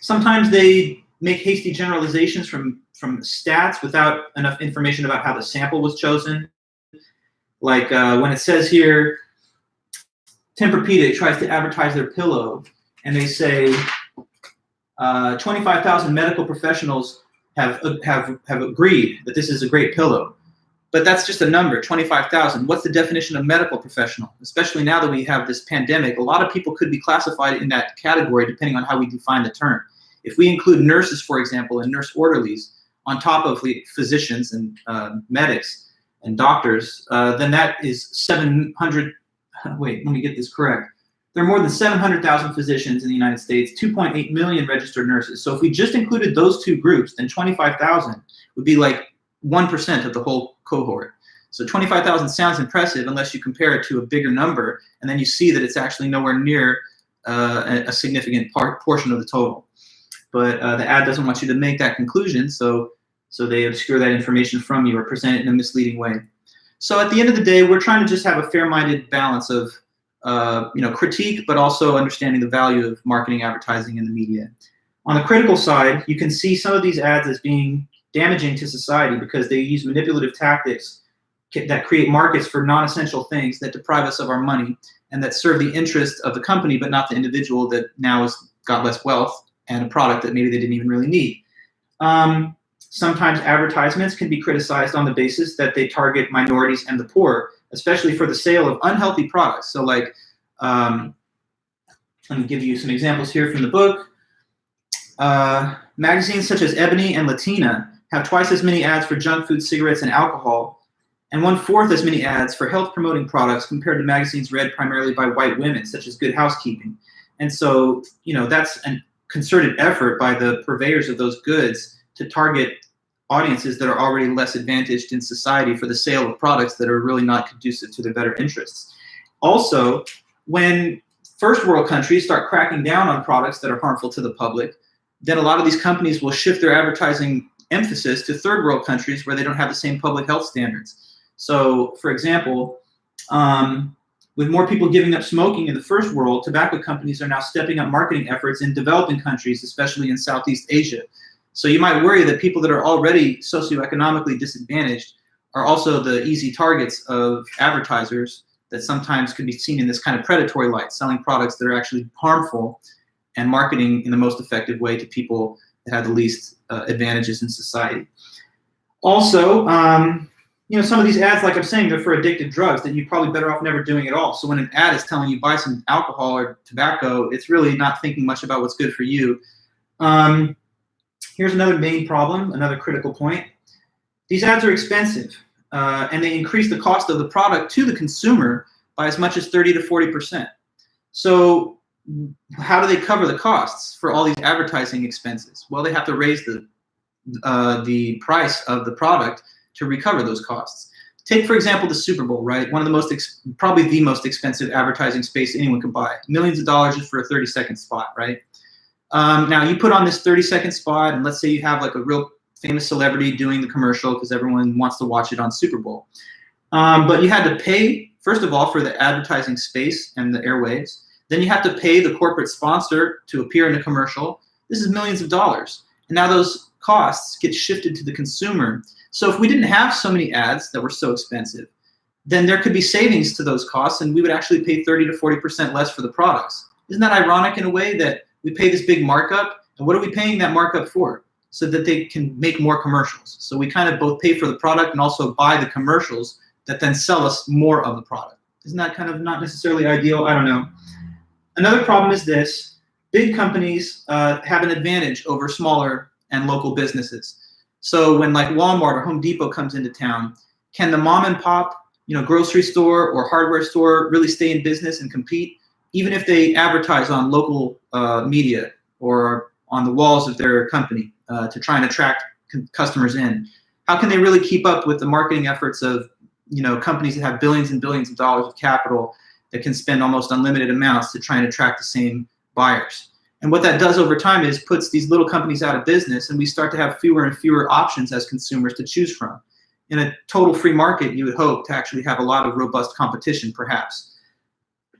Sometimes they make hasty generalizations from stats without enough information about how the sample was chosen. Like when it says here, Tempur-Pedic tries to advertise their pillow, and they say 25,000 medical professionals have agreed that this is a great pillow. But that's just a number, 25,000. What's the definition of medical professional? Especially now that we have this pandemic, a lot of people could be classified in that category depending on how we define the term. If we include nurses, for example, and nurse orderlies on top of the physicians and medics and doctors, then that is 700. Wait, let me get this correct. There are more than 700,000 physicians in the United States, 2.8 million registered nurses. So if we just included those two groups, then 25,000 would be like 1% of the whole cohort. So 25,000 sounds impressive unless you compare it to a bigger number, and then you see that it's actually nowhere near a significant portion of the total. But the ad doesn't want you to make that conclusion, so they obscure that information from you or present it in a misleading way. So at the end of the day, we're trying to just have a fair-minded balance of critique, but also understanding the value of marketing, advertising, and the media. On the critical side, you can see some of these ads as being damaging to society because they use manipulative tactics that create markets for non-essential things that deprive us of our money and that serve the interest of the company, but not the individual that now has got less wealth and a product that maybe they didn't even really need. Sometimes advertisements can be criticized on the basis that they target minorities and the poor, especially for the sale of unhealthy products. So like, let me give you some examples here from the book. Magazines such as Ebony and Latina have twice as many ads for junk food, cigarettes, and alcohol, and 1/4 as many ads for health-promoting products compared to magazines read primarily by white women, such as Good Housekeeping. And so, that's a concerted effort by the purveyors of those goods to target audiences that are already less advantaged in society for the sale of products that are really not conducive to their better interests. Also, when first world countries start cracking down on products that are harmful to the public, then a lot of these companies will shift their advertising emphasis to third world countries where they don't have the same public health standards. So, for example, with more people giving up smoking in the first world, tobacco companies are now stepping up marketing efforts in developing countries, especially in Southeast Asia. So you might worry that people that are already socioeconomically disadvantaged are also the easy targets of advertisers that sometimes can be seen in this kind of predatory light, selling products that are actually harmful and marketing in the most effective way to people that have the least advantages in society. Also, some of these ads, like I'm saying, they're for addicted drugs that you're probably better off never doing at all. So when an ad is telling you buy some alcohol or tobacco, it's really not thinking much about what's good for you. Here's another main problem, another critical point. These ads are expensive, and they increase the cost of the product to the consumer by as much as 30 to 40%. So how do they cover the costs for all these advertising expenses? Well, they have to raise the price of the product to recover those costs. Take, for example, the Super Bowl, right? One of the most, probably the most expensive advertising space anyone can buy. Millions of dollars just for a 30-second spot, right? Now you put on this 30-second spot, and let's say you have like a real famous celebrity doing the commercial because everyone wants to watch it on Super Bowl. But you had to pay, first of all, for the advertising space and the airwaves. Then you have to pay the corporate sponsor to appear in the commercial. This is millions of dollars. And now those costs get shifted to the consumer. So if we didn't have so many ads that were so expensive, then there could be savings to those costs, and we would actually pay 30 to 40% less for the products. Isn't that ironic in a way that we pay this big markup, and what are we paying that markup for? So that they can make more commercials. So we kind of both pay for the product and also buy the commercials that then sell us more of the product. Isn't that kind of not necessarily ideal? I don't know. Another problem is this. Big companies have an advantage over smaller and local businesses. So when like Walmart or Home Depot comes into town, can the mom and pop, grocery store or hardware store really stay in business and compete, even if they advertise on local media or on the walls of their company to try and attract customers in? How can they really keep up with the marketing efforts of companies that have billions and billions of dollars of capital that can spend almost unlimited amounts to try and attract the same buyers? And what that does over time is puts these little companies out of business, and we start to have fewer and fewer options as consumers to choose from. In a total free market, you would hope to actually have a lot of robust competition, perhaps.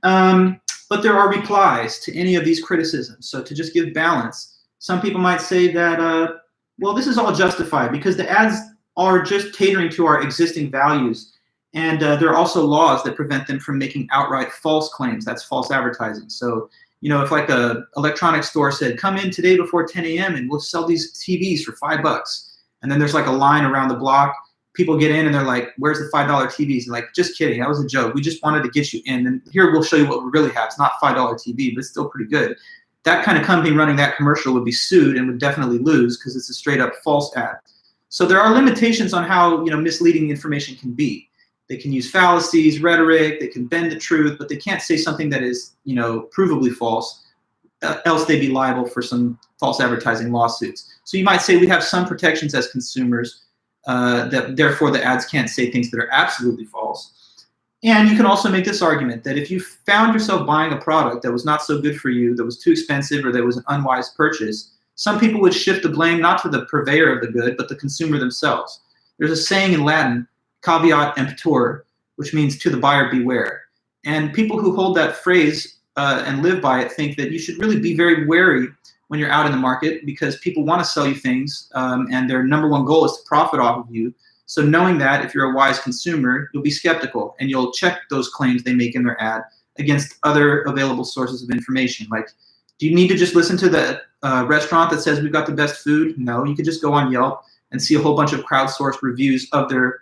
But there are replies to any of these criticisms. So to just give balance, some people might say that, well, this is all justified because the ads are just catering to our existing values. And there are also laws that prevent them from making outright false claims. That's false advertising. So, if like a electronics store said, come in today before 10 a.m. and we'll sell these TVs for $5. And then there's like a line around the block. People get in and they're like, where's the $5 TVs? And like, just kidding, that was a joke. We just wanted to get you in. And here we'll show you what we really have. It's not $5 TV, but it's still pretty good. That kind of company running that commercial would be sued and would definitely lose because it's a straight up false ad. So there are limitations on how misleading information can be. They can use fallacies, rhetoric, they can bend the truth, but they can't say something that is provably false, else they'd be liable for some false advertising lawsuits. So you might say we have some protections as consumers, that therefore the ads can't say things that are absolutely false. And you can also make this argument that if you found yourself buying a product that was not so good for you, that was too expensive, or that was an unwise purchase, some people would shift the blame not to the purveyor of the good, but the consumer themselves. There's a saying in Latin, caveat emptor, which means to the buyer beware. And people who hold that phrase and live by it think that you should really be very wary when you're out in the market because people want to sell you things and their number one goal is to profit off of you. So knowing that, if you're a wise consumer, you'll be skeptical and you'll check those claims they make in their ad against other available sources of information. Like, do you need to just listen to the restaurant that says we've got the best food? No, you could just go on Yelp and see a whole bunch of crowdsourced reviews of their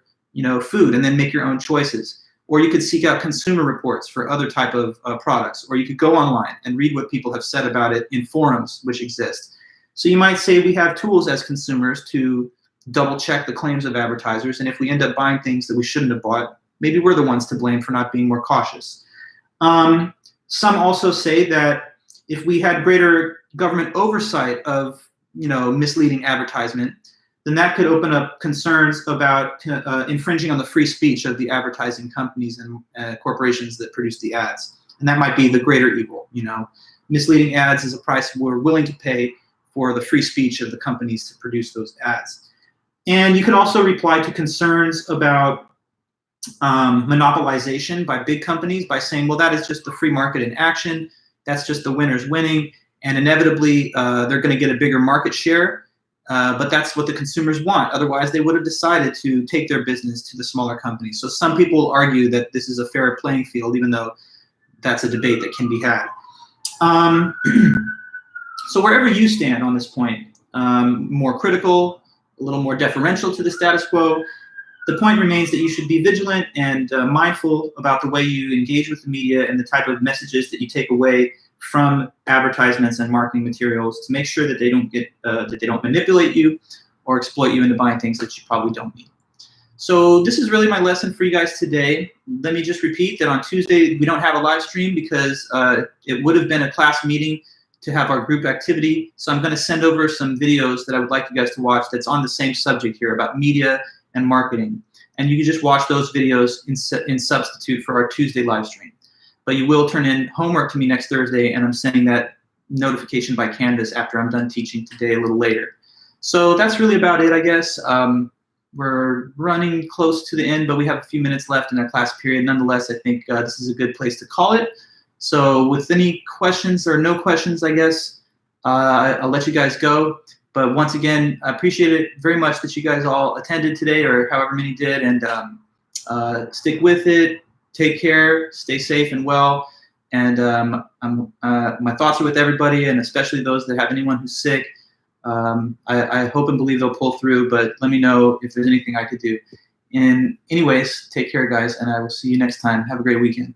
food and then make your own choices. Or you could seek out consumer reports for other type of products, or you could go online and read what people have said about it in forums which exist. So you might say we have tools as consumers to double check the claims of advertisers, and if we end up buying things that we shouldn't have bought, maybe we're the ones to blame for not being more cautious. Some also say that if we had greater government oversight of misleading advertisement, then that could open up concerns about infringing on the free speech of the advertising companies and corporations that produce the ads. And that might be the greater evil. You know, misleading ads is a price we're willing to pay for the free speech of the companies to produce those ads. And you can also reply to concerns about monopolization by big companies by saying, well, that is just the free market in action. That's just the winners winning. And inevitably, they're going to get a bigger market share. But that's what the consumers want. Otherwise, they would have decided to take their business to the smaller companies. So some people argue that this is a fair playing field, even though that's a debate that can be had. So wherever you stand on this point, more critical, a little more deferential to the status quo, the point remains that you should be vigilant and mindful about the way you engage with the media and the type of messages that you take away from advertisements and marketing materials to make sure that they don't manipulate you or exploit you into buying things that you probably don't need. So this is really my lesson for you guys today. Let me just repeat that on Tuesday we don't have a live stream because it would have been a class meeting to have our group activity. So I'm going to send over some videos that I would like you guys to watch that's on the same subject here about media and marketing. And you can just watch those videos in substitute for our Tuesday live stream. But you will turn in homework to me next Thursday, and I'm sending that notification by Canvas after I'm done teaching today a little later. So that's really about it, I guess. We're running close to the end, but we have a few minutes left in our class period. Nonetheless, I think this is a good place to call it. So with any questions or no questions, I guess, I'll let you guys go. But once again, I appreciate it very much that you guys all attended today, or however many did, and stick with it. Take care, stay safe and well, and my thoughts are with everybody, and especially those that have anyone who's sick. I hope and believe they'll pull through, but let me know if there's anything I could do. And anyways, take care, guys, and I will see you next time. Have a great weekend.